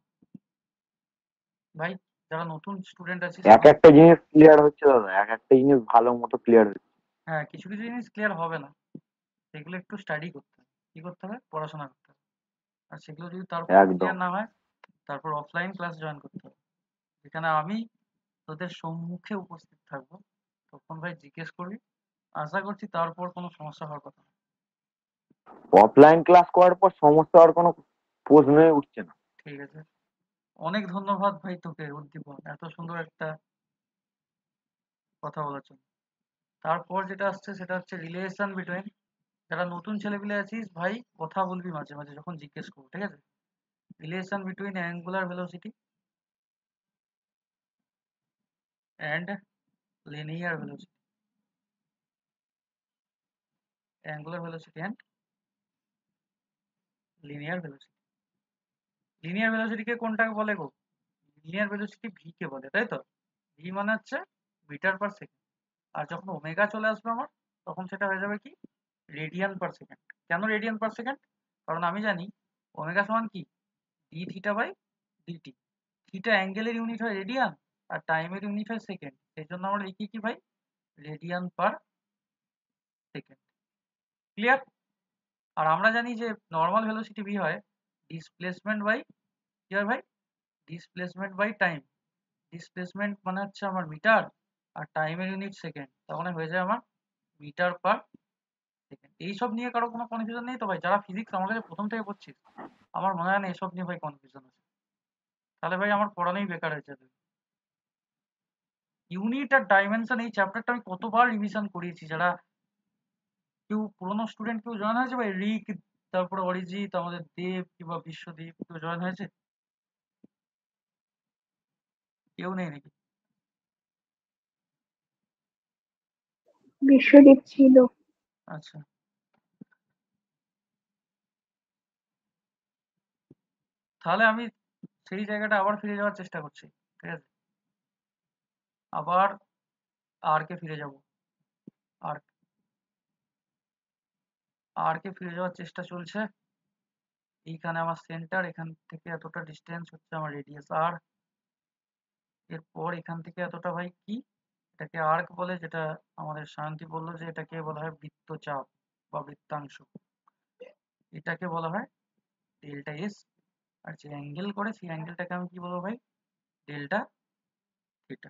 ভাই? যারা নতুন স্টুডেন্ট আছিস, এক একটা জিনিস ক্লিয়ার হচ্ছে দাদা, এক একটা জিনিস ভালো মতো ক্লিয়ার হচ্ছে। হ্যাঁ কিছু কিছু জিনিস ক্লিয়ার হবে না, সেগুলো একটু স্টাডি করতে হবে। কি করতে হবে? পড়াশোনা করতে হবে। আর সেগুলো যদি তারপর একদম। ক্লিয়ার না হয়, তারপর অফলাইন ক্লাস জয়েন করতে হবে, যেখানে আমি তোদের সম্মুখে উপস্থিত থাকবো। তখন ভাই জিজ্ঞেস করবি, আশা করছি তারপর কোনো সমস্যা হওয়ার কথা না। অফলাইন ক্লাস করার পর সমস্যা হওয়ার কোনো প্রশ্নই উঠছে না। ঠিক আছে, অনেক ধন্যবাদ ভাই তোকে উদ্দীপন, এত সুন্দর একটা কথা বলার জন্য। তারপর যেটা আসছে সেটা হচ্ছে রিলেশন বিটুইন, যারা নতুন ছেলেপিলে আছিস ভাই কথা বলবি মাঝে মাঝে যখন জিজ্ঞেস করবো, ঠিক আছে? Relation between angular velocity and linear velocity, angular velocity and linear velocity. Linear ভেলোসিটিকে কোনটাকে বলে গো? লিনিয়ার ভেলোসিটি ভি কে বলে, তাই তো? ভি মানে হচ্ছে মিটার পার সেকেন্ড। আর যখন ওমেগা চলে আসবে আমার, তখন সেটা হয়ে যাবে কি? Radian per second. কেন রেডিয়ান পার সেকেন্ড? কারণ আমি জানি ওমেগা সমান কি? D theta by DT. Theta অ্যাঙ্গেলের ইউনিট হয় রেডিয়ান, আর টাইমের ইউনিট হয় সেকেন্ড। সেই জন্য আমরা লিখি কি ভাই? Radian per second. ক্লিয়ার? আর আমরা জানি যে নর্মাল ভেলোসিটি ভি হয় ডিসপ্লেসমেন্ট বাই, কি হয় ভাই? Displacement by time. ডিসপ্লেসমেন্ট মানে হচ্ছে আমার মিটার, আর টাইমের ইউনিট সেকেন্ড, তাহলে হয়ে যায় আমার মিটার পার সেকেন্ড। এইসব নিয়ে কারো কোনো কনফিউশন নেই তো ভাই? যারা ফিজিক্স আমার কাছে প্রথম থেকে পড়ছিস, আমার মনে হয় না এসব নিয়ে ভাই কনফিউশন আছে। তাহলে ভাই আমার পড়ানোই বেকার হয়ে যাবে। ইউনিট আর ডাইমেনশন এই চ্যাপ্টারটা আমি কতবার রিভিশন করিয়েছি। যারা কেউ পুরোনো স্টুডেন্ট কেউ জয়েন হয়েছে ভাই? রিক, তারপরে অরিজিৎ, আমাদের দেব কিংবা বিশ্বদীপ, কেউ জয়েন হয়েছে? কেউ নেই নাকি? বিশ্বদীপ ছিল। আচ্ছা, তাহলে আমি সেই জায়গাটা আবার ফিরে যাওয়ার চেষ্টা করছি। ঠিক আছে, আবার আর কে ফিরে যাব, আর আর কে ফিরে যাওয়ার চেষ্টা চলছে। এইখানে আমার সেন্টার, এখান থেকে এতটা ডিস্টেন্স হচ্ছে আমার রেডিয়াস আর। এরপর এখান থেকে এতটা ভাই কি? এটাকে আর্ক বলে, যেটা আমাদের শান্তি বললো যে এটাকে বলা হয় বৃত্তচাপ বা বৃত্তাংশ। এটাকে বলা হয় ডেল্টা এস। আর যে অ্যাঙ্গেল করে সেই অ্যাঙ্গেলটাকে আমি কি বলবো ভাই? ডেল্টা থিটা,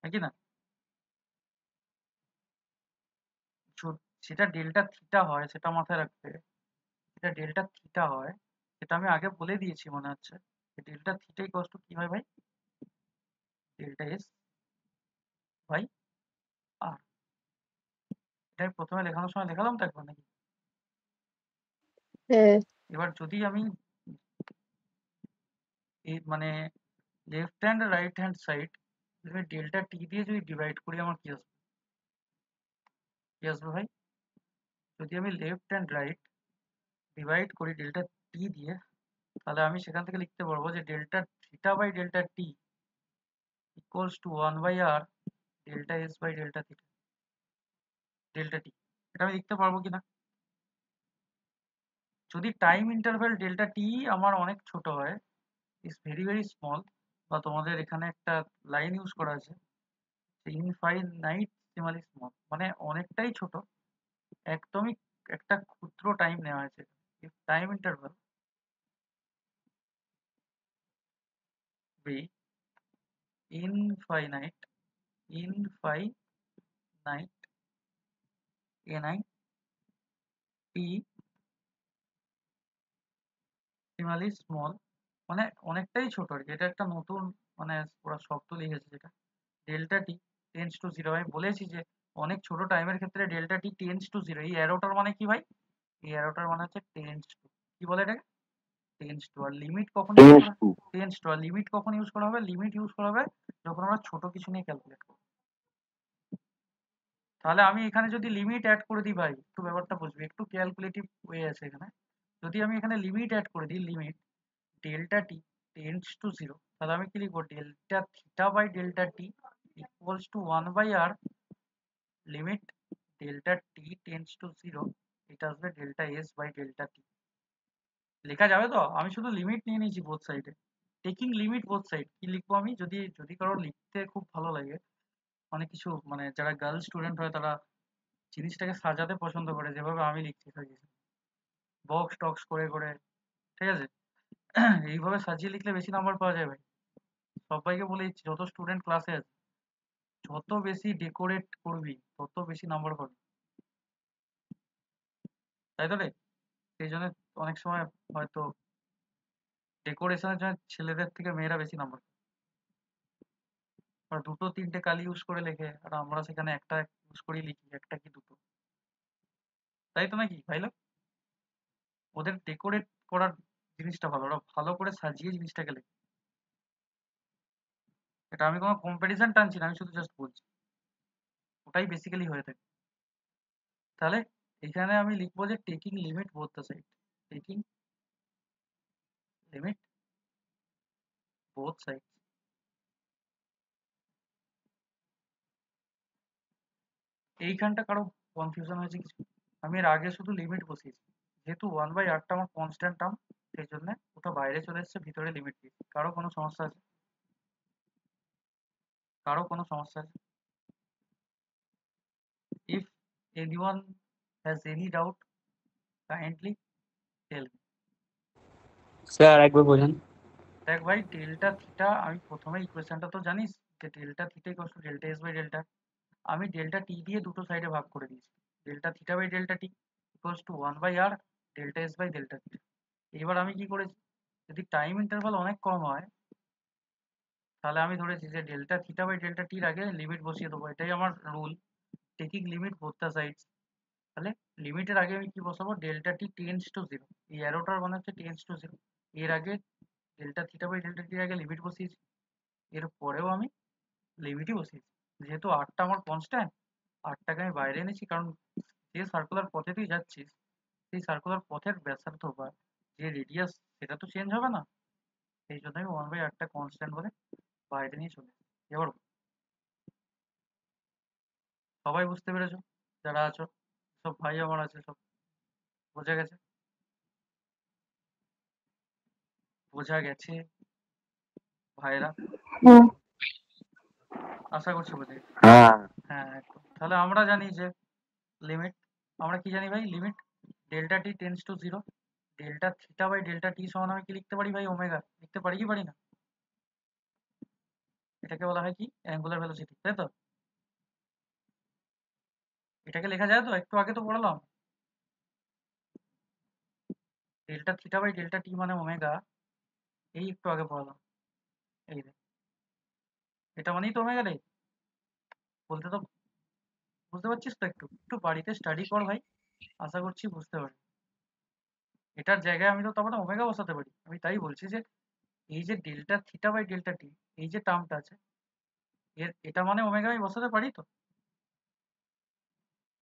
নাকি না? সেটা ডেল্টা থিটা হয়, সেটা মাথায় রাখবে। যেটা ডেল্টা থিটা হয় সেটা আমি আগে বলে দিয়েছি মনে হচ্ছে। ডেল্টা থিটা ইকুয়ালস টু কি হয় ভাই? ডেল্টা এস বাই আর। এটাই প্রথমে লেখানোর সময় লেখালাম তো একবার নাকি? হ্যাঁ এবার যদি আমি এই মানে left hand right hand side যদি ডেল্টা টি দিয়ে যদি ডিভাইড করি, আমার কি আসবে? কি আসবে ভাই? যদি আমি লেফট হ্যান্ড রাইট ডিভাইড করি ডেল্টা টি দিয়ে, তাহলে আমি সেখান থেকে লিখতে পারবো যে delta theta by delta T equals to 1 by R delta S by delta theta, delta T. এটা আমি লিখতে পারবো কিনা? যদি টাইম ইন্টারভ্যাল ডেল্টা টি আমার অনেক ছোট হয়, ইজ ভেরি ভেরি স্মল, বা তোমাদের এখানে একটা লাইন ইউজ করা আছে ইনফাইনাইটেসিমালি স্মল, মানে অনেকটাই ছোট, একদমই একটা ক্ষুদ্র টাইম নেওয়া হয়েছে। If time interval be infinite NIT small, মানে অনেকটাই ছোট আর কি। এটা একটা নতুন মানে ওরা শব্দ লিখেছে যেটা delta T tends to zero. আমি বলেছি যে অনেক ছোট টাইমের ক্ষেত্রে delta T tends to zero. এই অ্যারোটার মানে কি ভাই? এই অ্যারোটার মানে হচ্ছে টেন্স টু, কি বলে এটাকে? Tends to. আর লিমিট কখন ইউজ টেন্স করা? টু। Tends to. আর লিমিট কখন ইউজ করা হবে? লিমিট ইউজ করা হবে যখন আমরা ছোট কিছু নিয়ে ক্যালকুলেট করবো। তাহলে আমি এখানে যদি লিমিট অ্যাড করে দিই ভাই, একটু ব্যাপারটা বুঝবি, একটু ক্যালকুলেটিভ ওয়ে আছে এখানে। যদি আমি এখানে লিমিট অ্যাড করে দিই, limit delta T tends to zero, তাহলে আমি কি লিখবো? Delta theta by delta T equals to 1/r limit delta T tends to zero, এটা আসবে delta S by delta t. লেখা যাবে তো? আমি শুধু লিমিট নিয়ে নিয়েছি বোথ সাইডে, টেকিং লিমিট বোথ সাইড। কি লিখবো আমি? যদি যদি কারোর লিখতে খুব ভালো লাগে, অনেক কিছু মানে যারা গার্ল স্টুডেন্ট হয় তারা জিনিসটাকে সাজাতে পছন্দ করে, যেভাবে আমি লিখছি সাজিয়েছি বক্স টক্স করে করে, ঠিক আছে? এইভাবে সাজিয়ে লিখলে বেশি নাম্বার পাওয়া যায় ভাই। সবাইকে বলে দিচ্ছি, যত স্টুডেন্ট ক্লাসে আছে, যত বেশি ডেকোরেট করবি তত বেশি নাম্বার পাবি, তাই তো রে? সেই জন্য অনেক সময় হয়তো ডেকোরেশনের জন্য ছেলেদের থেকে মেয়েরা বেশি নাম্বার পায়। ওরা দুটো তিনটে কালি ইউজ করে লেখে, আর আমরা সেখানে একটা ইউজ করেই লিখি, একটা কি দুটো, তাই তো নাকি ভাই লোক? ওদের ডেকোরেট করার জিনিসটা ভালো, ওরা ভালো করে সাজিয়ে জিনিসটাকে লেখে। এটা আমি কোনো কম্পারিজন টানছি না, আমি শুধু জাস্ট বলছি ওটাই বেসিক্যালি হয়ে থাকে। তাহলে এখানে আমি লিখবো যে taking limit both the side, taking limit both side. এইখানটা কারো কনফিউশন হয়েছে কিছু? আমি এর আগে শুধু লিমিট বসিয়েছি, যেহেতু 1/rটা আমার কনস্ট্যান্ট টার্ম, সেই জন্য ওটা বাইরে চলে এসছে, ভিতরে লিমিট দিয়েছি। কারো কোনো সমস্যা আছে? কারো কোনো সমস্যা আছে? If anyone has any doubt kindly tell me. Sir একবার বোঝান। দেখ ভাই, ডেল্টা থিটা, আমি প্রথমে ইকুয়েশনটা তো জানিস যে delta theta equals to delta S by delta. আমি ডেল্টা টি দিয়ে দুটো সাইডে ভাগ করে দিয়েছি, delta theta by delta T equals to 1/r delta S by delta theta. এবার আমি কি করেছি, যদি টাইম ইন্টারভাল অনেক কম হয়, তাহলে আমি ধরেছি যে ডেল্টা থিটা বাই ডেল্টা টির আগে লিমিট বসিয়ে দেবো, এটাই আমার rule, taking limit both the sides. তাহলে লিমিটের আগে আমি কি বসাবো? Delta T tends to zero, এই অ্যারোটার মানে হচ্ছে টেন্স টু জিরো। এর আগে ডেল্টা থিটা বাই ডেল্টা টির আগে লিমিট বসিয়েছি, এর পরেও আমি লিমিটই বসিয়েছি। যেহেতু আরটা আমার কনস্ট্যান্ট, আরটাকে আমি বাইরে এনেছি, কারণ যে সার্কুলার পথে তুই যাচ্ছিস, সেই সার্কুলার পথের ব্যাসার্ধ বা যে রেডিয়াস, সেটা তো চেঞ্জ হবে না। সেই জন্য আমি 1/rটা কনস্ট্যান্ট বলে বাইরে নিয়ে চলে এসেছি। এবার সবাই বুঝতে পেরেছো? যারা আছো, সব ভাই আমার আছে, সব বোঝা গেছে? বোঝা গেছে ভাইরা? হ্যাঁ। আশা করছি বোঝা গেছে। হ্যাঁ। হ্যাঁ একদম। তাহলে আমরা জানি যে লিমিট, আমরা কি জানি ভাই? Limit delta T tends to zero, delta theta by delta T সমান আমি কি লিখতে পারি ভাই? ওমেগা। লিখতে পারি কি পারি না? এটাকে বলা হয় কি? অ্যাঙ্গুলার ভেলোসিটি, তাই তো? এটাকে লেখা যায় তো? একটু আগে তো পড়ালাম, ডেল্টা থিটা বাই ডেল্টা টি মানে ওমেগা, এই একটু আগে পড়ালাম। এই রে, এটা মানেই তো ওমেগা রে। বলতে তো বুঝতে পারছিস তো? একটু একটু বাড়িতে স্টাডি কর ভাই, আশা করছি বুঝতে পারবি। এটার জায়গায় আমি তো তারপরে ওমেগা বসাতে পারি। আমি তাই বলছি যে এই যে ডেল্টা থিটা বাই ডেল্টা টি, এই যে টার্মটা আছে, এটা মানে ওমেগা আমি বসাতে পারি তো।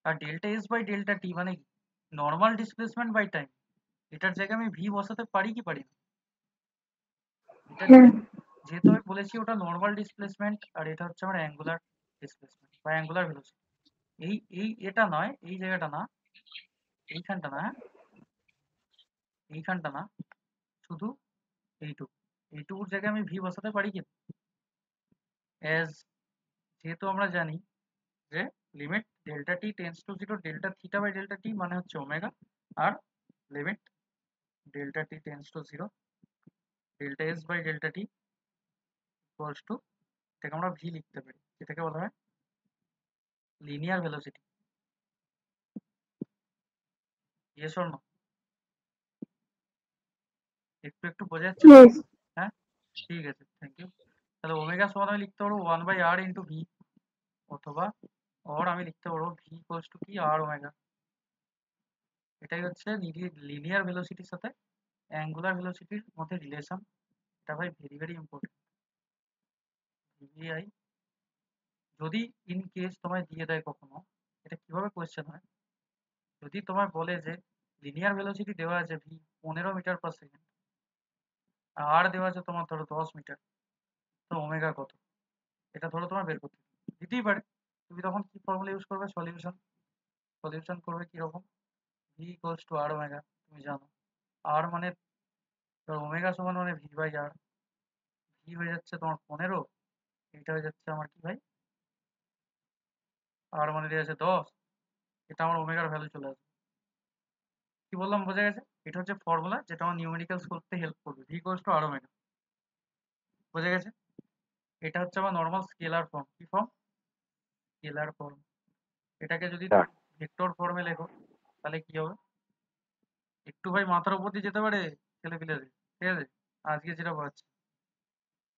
আর ডেল্টা এস বাই ডেল্টা টি মানে কি? Normal displacement by time. এটার জায়গায় আমি ভি বসাতে পারি কি পারি না? এটা হ্যাঁ। যেহেতু আমি বলেছি ওটা নর্মাল ডিসপ্লেসমেন্ট, আর এটা হচ্ছে আমার অ্যাঙ্গুলার ডিসপ্লেসমেন্ট বা অ্যাঙ্গুলার ভেলোসিটি। এটা নয়, এই জায়গাটা না, এইখানটা না, হ্যাঁ এইখানটা না, শুধু এইটুকু, এইটুকুর জায়গায় আমি ভি বসাতে পারি কি? অ্যাজ যেহেতু আমরা জানি যে limit delta T tends to zero delta theta by delta টি মানে হচ্ছে ওমেগা, আর limit delta T tends to zero delta S by delta T equals to, এটাকে আমরা ভি লিখতে পারি, যেটাকে বলা হয় linear velocity. Yes or no? একটু একটু বোঝা যাচ্ছে? Yes. হ্যাঁ, ঠিক আছে, থ্যাংক ইউ। তাহলে ওমেগা সমান আমি লিখতে পারবো 1/r ইন্টু ভি, অথবা আমি লিখতে পারবো ভি ইকুয়ালস টু কি, আর ওমেগা। এটাই হচ্ছে লিনিয়ার ভেলোসিটির সাথে অ্যাঙ্গুলার ভেলোসিটির মধ্যে রিলেশন। এটা ভাই ভেরি ভেরি ইম্পর্টেন্ট। ভিভিআই যদি ইন কেস তোমায় দিয়ে দেয় কখনো, এটা কিভাবে কোয়েশ্চেন হয়, যদি তোমায় বলে যে লিনিয়ার ভেলোসিটি দেওয়া আছে ভি 15 মিটার পার সেকেন্ড, আর দেওয়া আছে তোমার ধরো 10 মিটার, তো ওমেগা কত, এটা ধরো তোমার বের করতে দিতেই পারে। তুমি তখন কি ফর্মুলা ইউজ করবে? সলিউশন করবে কিরকম? V equals to r omega. তুমি জানো আর মানে ওমেগা সমান মানে ভি বাই আর। ভি হয়ে যাচ্ছে তোমার 15, এটা হয়ে যাচ্ছে আমার কি ভাই, আর মানে দেওয়া আছে 10, এটা আমার ওমেগার ভ্যালু চলে আসবে। কি বললাম, বোঝা গেছে? এটা হচ্ছে ফর্মুলা যেটা আমার নিউমেরিক্যালস করতে হেল্প করবে, v equals to r omega. বোঝা গেছে? এটা হচ্ছে আমার নর্মাল স্কেলার ফর্ম। কি ফর্ম? Scalar form. এটাকে যদি তুমি ভেক্টর ফর্মে লেখো তাহলে কি হবে? একটু ভাই মাথার উপর দিয়ে যেতে পারে ছেলে পিলেদের, ঠিক আছে? আজকে যেটা পড়াচ্ছি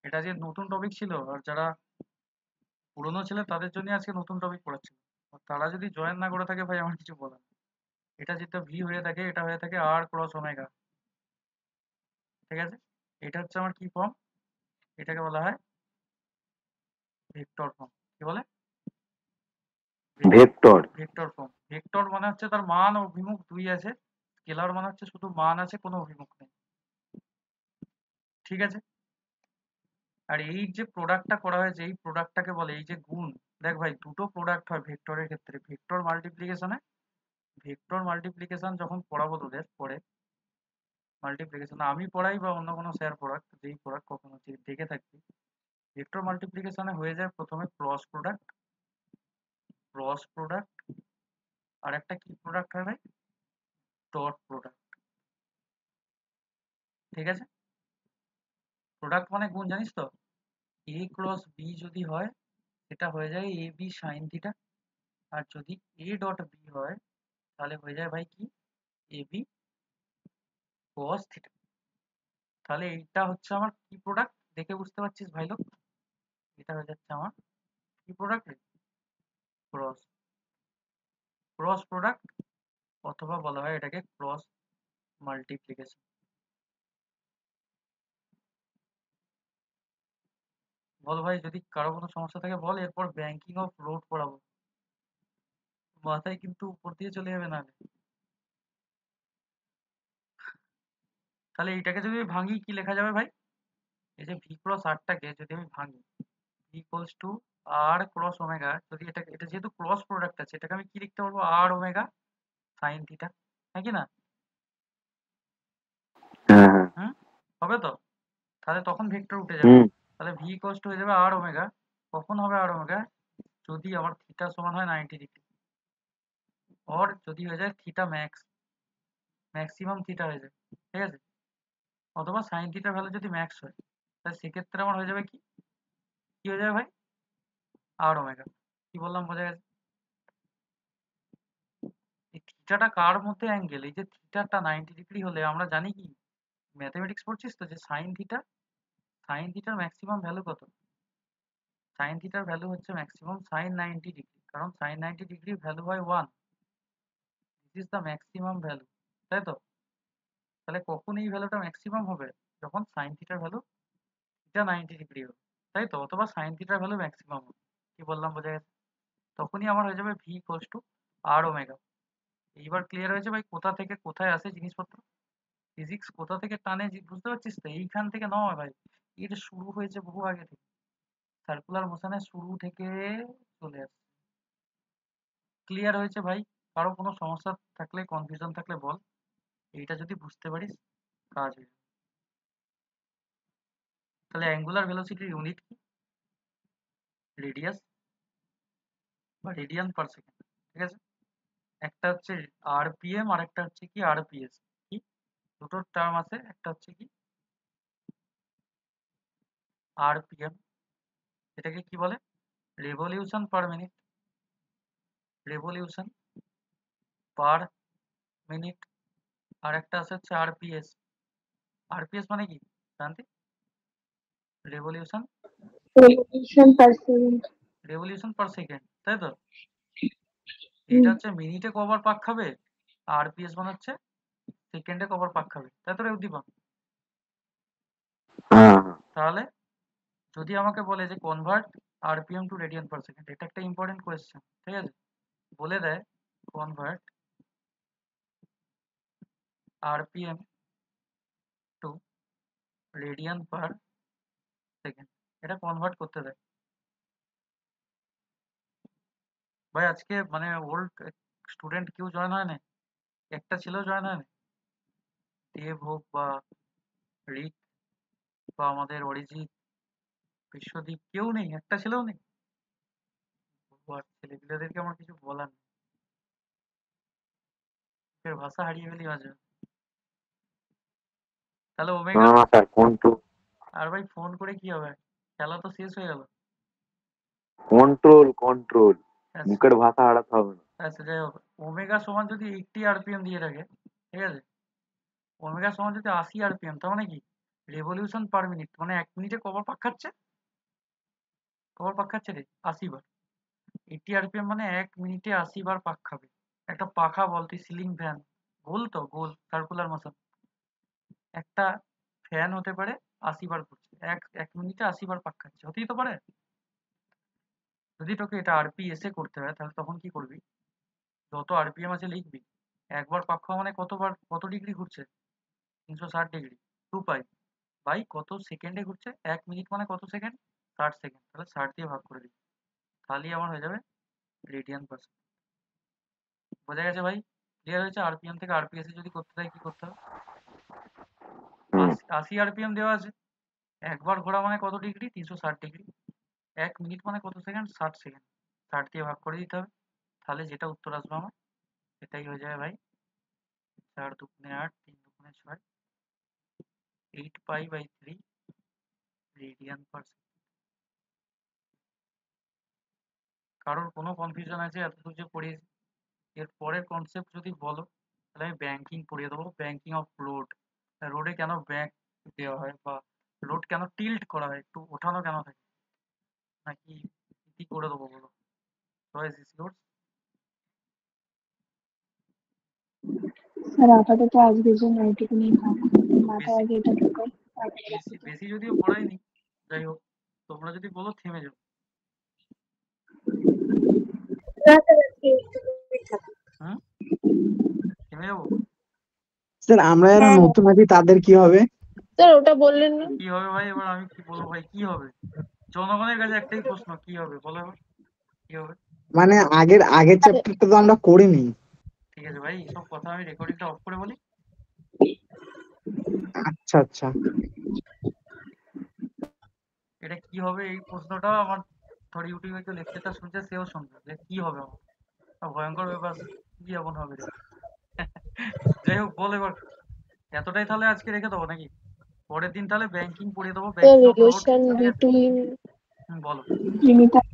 এটা যে নতুন টপিক ছিল, আর যারা পুরনো ছিল তাদের জন্য আজকে নতুন টপিক পড়াচ্ছিল। তারা যদি জয়েন না করে থাকে ভাই আমার কিছু বলার নেই। এটা যেটা ভি হয়ে থাকে, এটা হয়ে থাকে আর ক্রস ওমেগা, ঠিক আছে? এটা হচ্ছে আমার কি ফর্ম? এটাকে বলা হয় ভেক্টর ফর্ম। কি বলে? ভেক্টর। Vector form. ভেক্টর মানে হচ্ছে তার মান ও অভিমুখ দুই আছে, স্কেলার মানে হচ্ছে শুধু মান আছে, কোনো অভিমুখ নেই, ঠিক আছে? আর এই যে প্রোডাক্টটা করা হয়েছে, এই প্রোডাক্টটাকে বলে, এই যে গুণ, দেখ ভাই দুটো প্রোডাক্ট হয় ভেক্টরের ক্ষেত্রে, ভেক্টর মাল্টিপ্লিকেশন যখন পড়াবো তোদের পরে, মাল্টিপ্লিকেশন আমি পড়াই বা অন্য কোনো স্যার পড়াক, যেই পড়াক কখনো দেখে থাকবি, ভেক্টর মাল্টিপ্লিকেশনে হয়ে যায় প্রথমে ক্রস প্রোডাক্ট, আর একটা কি প্রোডাক্ট হয় ভাই, ডট প্রোডাক্ট, ঠিক আছে? প্রোডাক্ট মানে গুণ, জানিস তো? এ ক্রস বি যদি হয় এটা হয়ে যায় এ বি সাইন থিটা, আর যদি এ ডট বি হয় তাহলে হয়ে যায় ভাই কি, এ বি কস থিটা। তাহলে এইটা হচ্ছে আমার কি প্রোডাক্ট, দেখে বুঝতে পারছিস ভাই লোক? এটা হয়ে যাচ্ছে আমার কি প্রোডাক্ট, ক্রস ক্রস প্রোডাক্ট, অথবা বলা হয় এটাকে ক্রস মাল্টিপ্লিকেশন। বল ভাই, যদি কারো কোনো সমস্যা থাকে বল, এরপর ব্যাংকিং অফ রোড পড়াবো, মাথায় কিন্তু উপর দিয়ে চলে যাবে না। তাহলে এইটাকে যদি আমি ভাঙি কি লেখা যাবে ভাই? এই যে ভি ক্রস আরটাকে যদি আমি ভাঙি, v equals to r cross omega, যদি এটা যেহেতু ক্রস প্রোডাক্ট আছে, এটাকে আমি কি লিখতে পারবো, আর ওমেগা সাইন থিটা, হ্যাঁ কি না? হ্যাঁ হ্যাঁ। হুম, হবে তো? তাহলে তখন ভেক্টর উঠে যাবে। হুম। তাহলে ভি ইকুয়ালস টু হয়ে যাবে আর ওমেগা। কখন হবে আর ওমেগা? যদি আমার থিটা সমান হয় 90 ডিগ্রি, অর যদি হয়ে যায় থিটা ম্যাক্সিমাম থিটা হয়ে যায়, ঠিক আছে? অথবা সাইন থিটার ভ্যালু যদি ম্যাক্স হয়, তাহলে সেক্ষেত্রে আমার হয়ে যাবে কি, কি হয়ে যাবে ভাই, আর ওমেগা। কি বললাম, বোঝা গেছে? এই থিটাটা কার মধ্যে অ্যাঙ্গেল, এই যে থিটাটা 90 ডিগ্রি হলে আমরা জানি কি, ম্যাথমেটিক্স পড়ছিস তো, যে সাইন থিটার ম্যাক্সিমাম ভ্যালু কত? সাইন থিটার ভ্যালু হচ্ছে ম্যাক্সিমাম সাইন 90 ডিগ্রি, কারণ সাইন 90 ডিগ্রির ভ্যালু হয় 1, this is the maximum value, তাই তো? তাহলে কখন এই ভ্যালুটা ম্যাক্সিমাম হবে? যখন সাইন থিটার ভ্যালু থিটা 90 ডিগ্রি হবে, তাই তো? অথবা সাইন থিটার ভ্যালু ম্যাক্সিমাম হবে। কি বললাম, বোঝা গেছে? তখনই আমার হয়ে যাবে v equals to r omega. এইবার ক্লিয়ার হয়েছে ভাই কোথা থেকে কোথায় আসে জিনিসপত্র, ফিজিক্স কোথা থেকে টানে, বুঝতে পারছিস তো? এইখান থেকে নয় ভাই, এটা শুরু হয়েছে বহু আগে থেকে, সার্কুলার মোশনের শুরু থেকে চলে আসছে। ক্লিয়ার হয়েছে ভাই? কারো কোনো সমস্যা থাকলে, কনফিউশন থাকলে বল, এইটা যদি বুঝতে পারিস কাজ হয়ে যাবে। তাহলে অ্যাঙ্গুলার ভেলোসিটির ইউনিট কি? রেডিয়াস বা রেডিয়ান পার সেকেন্ড, ঠিক আছে? একটা হচ্ছে আরপিএম আর একটা হচ্ছে কি আরপিএস। কি দুটো টার্ম আছে, একটা হচ্ছে কি আরপিএম, এটাকে কি বলে? Revolution per minute, revolution per minute. আর একটা আছে হচ্ছে আরপিএস। আরপিএস মানে কি জানতে? Revolution, revolution per second. Revolution per second, তাই তো? এটা হচ্ছে মিনিটে কবার পাক খাবে, আরপিএস মানে হচ্ছে সেকেন্ডে কবার পাক খাবে, তাই তো রে উদ্দীপন? হ্যাঁ হ্যাঁ। তাহলে যদি আমাকে বলে যে convert RPM to radian per second, এটা একটা ইম্পর্টেন্ট কোয়েশ্চেন, ঠিক আছে? বলে দেয় convert RPM to radian per second, এটা কনভার্ট করতে দেয়। ভাই আজকে মানে ওল্ড স্টুডেন্ট কেউ জয়েন হয় না, একটা ছেলেও জয়েন হয় না, দেব হোক বা রিক বা আমাদের অরিজিৎ, বিশ্বদীপ, কেউ নেই, একটা ছেলেও নেই। আর ছেলেপিলেদেরকে আমার কিছু বলার নেই, ফের ভাষা হারিয়ে ফেলি মাঝে মাঝে। তাহলে না ওমেগা, না স্যার, কন্ট্রোল আর ভাই ফোন করে কি হবে, খেলা তো শেষ হয়ে গেল। কন্ট্রোল কন্ট্রোল, আচ্ছা মুখের ভাষা হারাতে হবে না। আচ্ছা, যাই হোক, ওমেগা সমান যদি 80 আরপিএম দিয়ে রাখে, ঠিক আছে, ওমেগা সমান যদি 80 আরপিএম, তার মানে কি রেভলিউশন পার মিনিট মানে 1 মিনিটে কবার পাক খাচ্ছে, কবার পাক খাচ্ছে রে? 80 বার। 80 আরপিএম মানে 1 মিনিটে 80 বার পাক খাবে। একটা পাখা বল তুই, সিলিং ফ্যান, গোল তো, গোল সার্কুলার মোশন, একটা ফ্যান হতে পারে 80 বার ঘুরছে, এক মিনিটে 80 বার পাক খাচ্ছে, হতেই তো পারে। যদি তোকে এটা আরপিএস এ করতে হয় তাহলে তখন কি করবি, যত আরপিএম আছে লিখবি, একবার পাক খাওয়া মানে কতবার, কত ডিগ্রি ঘুরছে, 360 ডিগ্রি, 2 পাই বাই কত সেকেন্ডে ঘুরছে, 1 মিনিট মানে কত সেকেন্ড, 60 সেকেন্ড, তাহলে 60 দিয়ে ভাগ করে দিই, তাহলেই আমার হয়ে যাবে রেডিয়ান পার সেকেন্ড। বোঝা গেছে ভাই? ক্লিয়ার হয়েছে? আরপিএম থেকে আরপিএস এ যদি করতে চাই কি করতে হবে? হুম। 80 আরপিএম দেওয়া আছে, একবার ঘোরা মানে কত ডিগ্রি, 360 ডিগ্রি, 1 মিনিট মানে কত সেকেন্ড, 60 সেকেন্ড, 60 দিয়ে ভাগ করে দিতে হবে, তাহলে যেটা উত্তর আসবে আমার সেটাই হয়ে যাবে ভাই 4 দুগুণে 8, 3 দুগুণে 6, 8 pi by 3 radian per second. কারোর কোনো কনফিউশন আছে এতদূর যে পড়িয়েছি? এর পরের কনসেপ্ট যদি বলো তাহলে আমি ব্যাংকিং পড়িয়ে দেবো, ব্যাংকিং অফ লোড, রোডে কেন ব্যাংক দেওয়া হয় বা লোড কেন টিল্ট করা হয়, একটু ওঠানো কেন থাকে, নাকি কি করে দেবো বলো? Choice is yours. স্যার আপাতত আজকের জন্য এইটুকুনি থাক, মাথায় বেশি আগে এটা ঢোকাই, তারপরে বেশি বাকি দেখি। বেশি যদিও পড়াইনি, যাই হোক, তোমরা যদি বলো থেমে যাও। হুম, থেমে যাবো? স্যার আমরা যারা হ্যাঁ নতুন আছি তাদের কি হবে? স্যার ওটা বললেন না। কি হবে ভাই, এবার আমি কি বলবো ভাই, কি হবে? জনগণের কাছে একটাই প্রশ্ন, কি হবে বলো এবার, কি হবে? মানে আগের আগের চ্যাপ্টারটা তো আমরা করিনি। ঠিক আছে ভাই, এসব কথা আমি রেকর্ডিংটা অফ করে বলি। আচ্ছা আচ্ছা। এটা কি হবে এই প্রশ্নটাও আমার, ধর ইউটিউবে কেউ লেকচারটা শুনছে সেও শুনবে যে কি হবে আমার, ভয়ঙ্কর ব্যাপার, কি এমন হবে রে। যাই হোক বল এবার, এতটাই তাহলে আজকে রেখে দেবো নাকি? পরের দিন তাহলে ব্যাংকিং পড়িয়ে দেবো, sir banking of load, relation ঠিক আছে? বিটুইন বলো। লিমিটার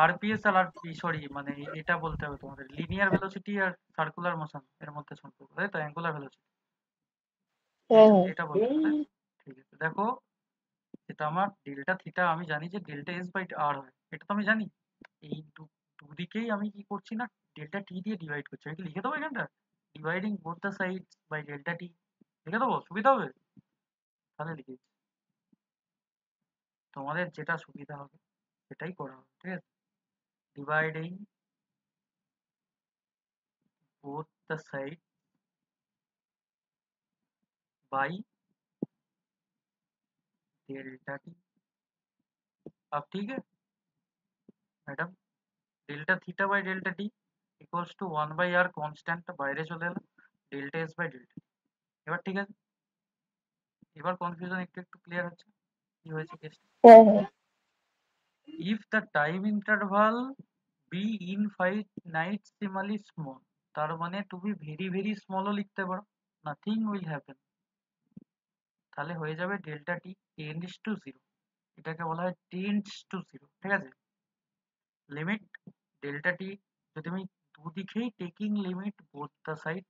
আরপিএস আর আরপি, সরি মানে এটা বলতে হবে তোমাদের, লিনিয়ার ভেলোসিটি আর সার্কুলার মোশন এর মধ্যে সম্পর্ক, তাই তো? অ্যাঙ্গুলার ভেলোসিটি, হ্যাঁ এটা বলতে হবে, তাই তো? ঠিক আছে, দেখো এটা আমার ডেল্টা থিটা, আমি জানি যে ডেল্টা এস বাই আর হয়, এটা তো আমি জানি। এই দুদিকেই আমি কি করছি না, ডেল্টা টি দিয়ে ডিভাইড করছি, আমি কি লিখে দেবো এখানটা, dividing both the sides by delta T, লিখে দেবো, সুবিধা হবে? তাহলে লিখে দিচ্ছি। তোমাদের যেটা সুবিধা হবে সেটাই করা হবে, ঠিক আছে? Dividing both the side by delta T. अब ठीक है madam, delta theta by delta T equals to 1 by R constant বাইরে চলে এলো, ডেল্টা এস বাই ডেল্টা। এবার ঠিক আছে, এবার কনফিউশন একটু একটু ক্লিয়ার হচ্ছে। কি হয়েছে কেসটা? হ্যাঁ হ্যাঁ If the time interval be infinitesimally small, তার মানে তুমি ভেরি ভেরি স্মলও লিখতে পারো, নাথিং উইল হ্যাপেন। তাহলে হয়ে যাবে delta T tends to zero, এটাকে বলা হয় টেন্ডস টু জিরো, ঠিক আছে? লিমিট ডেল্টা টি, যদি আমি দুদিকেই taking limit both the side,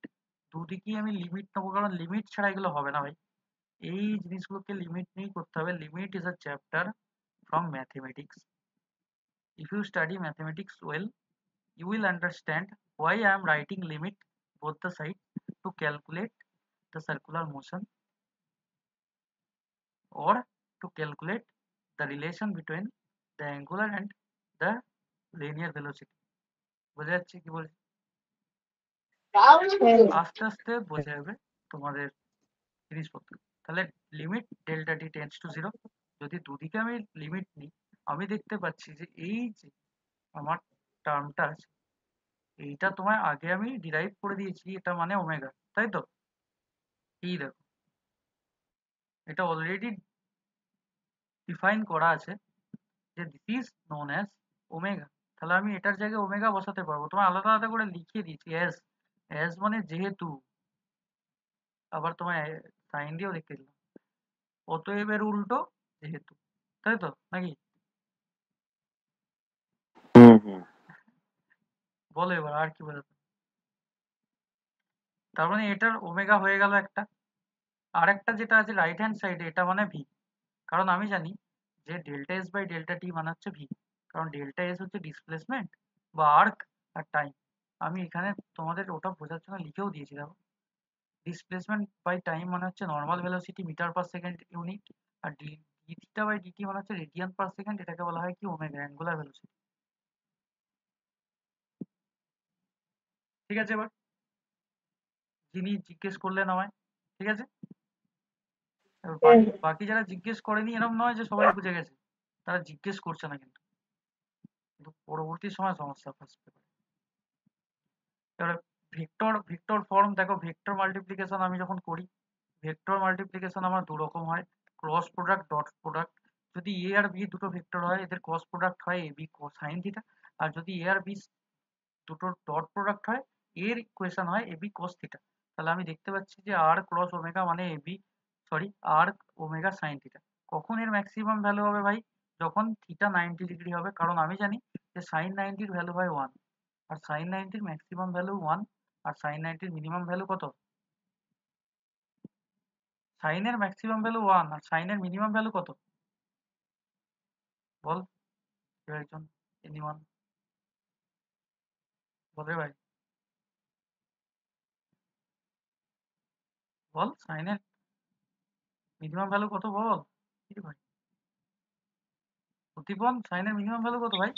দুদিকেই আমি লিমিট নেবো, কারণ লিমিট ছাড়া এগুলো হবে না ভাই, এই জিনিসগুলোকে লিমিট নিয়েই করতে হবে। Limit is a chapter from mathematics. If you study mathematics well, you will understand why I am writing limit both the sides to calculate the circular motion or to calculate the relation between the angular and the linear velocity. বোঝা যাচ্ছে কি বলছি? আস্তে আস্তে বোঝা যাবে তোমাদের জিনিসপত্র। তাহলে limit delta T tends to zero, যদি দুদিকে আমি লিমিট নিই, আমি দেখতে পাচ্ছি যে এই যে আমার টার্মটা আছে, এইটা তোমায় আগে আমি ডিরাইভ করে দিয়েছি, এটা মানে ওমেগা, তাই তো? এই দেখো, এটা অলরেডি ডিফাইন করা আছে যে this is known as omega. তাহলে আমি এটার জায়গায় ওমেগা বসাতে পারবো, তোমায় আলাদা আলাদা করে লিখিয়ে দিয়েছি। অ্যাজ, অ্যাজ মানে যেহেতু, আবার তোমায় সাইন দিয়েও লিখে দিলাম, অতএব এর উল্টো যেহেতু, তাই তো নাকি? হুম হুম বলো এবার আর কি বোঝাতে? তার মানে এটার ওমেগা হয়ে গেল একটা, আর একটা যেটা আছে রাইট হ্যান্ড সাইডে, এটা মানে ভি। কারণ আমি জানি যে ডেল্টা এস বাই ডেল্টা টি মানে হচ্ছে ভি, কারণ ডেল্টা এস হচ্ছে ডিসপ্লেসমেন্ট বা আর্ক, আর টাইম আমি এখানে তোমাদের ওটা বোঝার জন্য লিখেও দিয়েছি। দেখো, ডিসপ্লেসমেন্ট বাই টাইম মানে হচ্ছে normal velocity metre per second unit, আর ডি থিটা বাই ডিটি মানে হচ্ছে রেডিয়ান পার সেকেন্ড, এটাকে বলা হয় কি ওমেগা, অ্যাঙ্গুলার ভেলোসিটি। ঠিক আছে, এবার যিনি জিজ্ঞেস করলেন আমায়, ঠিক আছে? এবার বাকি বাকি যারা জিজ্ঞেস করেনি এরকম নয় যে সবাই বুঝে গেছে, তারা জিজ্ঞেস করছে না, কিন্তু কিন্তু পরবর্তী সময় সমস্যা ফাঁসতে পারে। এবারে ভেক্টর ভেক্টর ফর্ম দেখো, ভেক্টর মাল্টিপ্লিকেশন আমি যখন করি, ভেক্টর মাল্টিপ্লিকেশন আমার দু রকম হয়, ক্রস প্রোডাক্ট, ডট প্রোডাক্ট। যদি এ আর বি দুটো ভেক্টর হয়, এদের ক্রস প্রোডাক্ট হয় এ বি সাইন থিটা, আর যদি এ আর বি দুটো ডট প্রোডাক্ট হয়, এর ইকুয়েশন হয় এ বি কস থিটা। তাহলে আমি দেখতে পাচ্ছি যে আর ক্রস ওমেগা মানে A B, sorry, R omega sine theta. কখন এর ম্যাক্সিমাম ভ্যালু হবে ভাই? যখন থিটা 90 ডিগ্রি হবে, কারণ আমি জানি যে সাইন 90 এর ভ্যালু হয় 1, আর সাইন 90 এর ম্যাক্সিমাম ভ্যালু 1, আর সাইন 90 এর মিনিমাম ভ্যালু কত? সাইনের ম্যাক্সিমাম ভ্যালু 1 আর সাইনের মিনিমাম ভ্যালু কত? বল কেউ একজন, এনিওয়ান, বল রে ভাই, বল সাইনের মিনিমাম ভ্যালু কত বল? কি রে ভাই, প্রতিপন, সাইনের মিনিমাম ভ্যালু কত ভাই?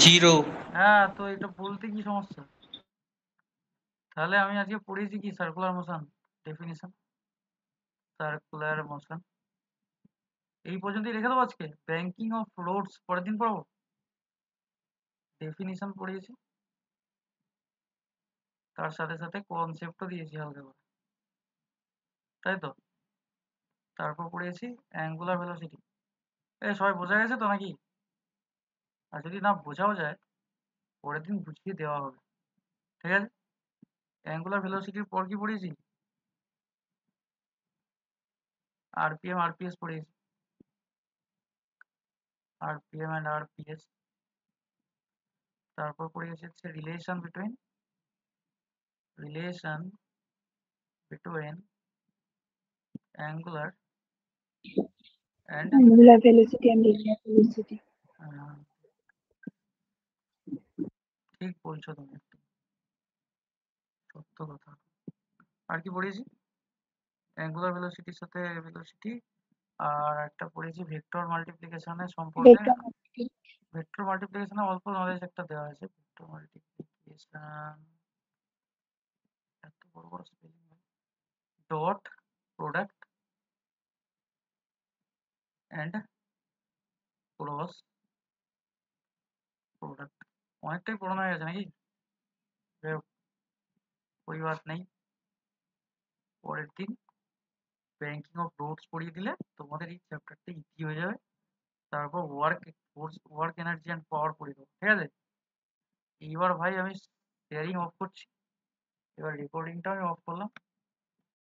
0। হ্যাঁ, তো এটা বলতে কি সমস্যা? তাহলে আমি আজকে পড়িয়েছি কি circular motion definition, circular motion এই পর্যন্তই রেখে দেবো আজকে। ব্যাংকিং অফ রোডস পরের দিন পড়বো, ডেফিনিশন পড়িয়েছি, তার সাথে সাথে কনসেপ্টও দিয়েছি হালকা করে, তাই তো? তারপর পড়িয়েছি অ্যাঙ্গুলার ভেলোসিটি। সবাই বোঝা গেছে তো নাকি? আর যদি না বোঝাও যায়, পরের দিন বুঝিয়ে দেওয়া হবে, ঠিক আছে? অ্যাঙ্গুলার ভেলোসিটির পর কি পড়িয়েছি? আরপিএম আরপিএস পড়িয়েছি, আরপিএম অ্যান্ড আরপিএস। তারপর পড়িয়েছি হচ্ছে relation between angular and angular velocity and linear velocity. ঠিক বলছো তুমি, একদম সত্য কথা। আর কি পড়িয়েছি? অ্যাঙ্গুলার ভেলোসিটির সাথে ভেলোসিটি, আর একটা পড়েছি ভেক্টর মাল্টিপ্লিকেশনের সম্পর্কে। Vector multiplication. ভেক্টর মাল্টিপ্লিকেশনে অল্প নলেজ একটা দেওয়া আছে, ভেক্টর মাল্টিপ্লিকেশন, এত বড় বড় spelling, dot product and cross product. অনেকটাই পড়ানো হয়ে গেছে নাকি? যাই হোক, कोई बात नहीं, পরের দিন ব্যাংকিং অফ রোডস পড়িয়ে দিলে তোমাদের এই চ্যাপ্টারটা ইজি হয়ে যাবে। তারপর ওয়ার্ক এনার্জি অ্যান্ড পাওয়ার পড়িয়ে দেবো, ঠিক আছে? এইবার ভাই আমি শেয়ারিং অফ করছি, এবার রেকর্ডিংটা আমি অফ করলাম।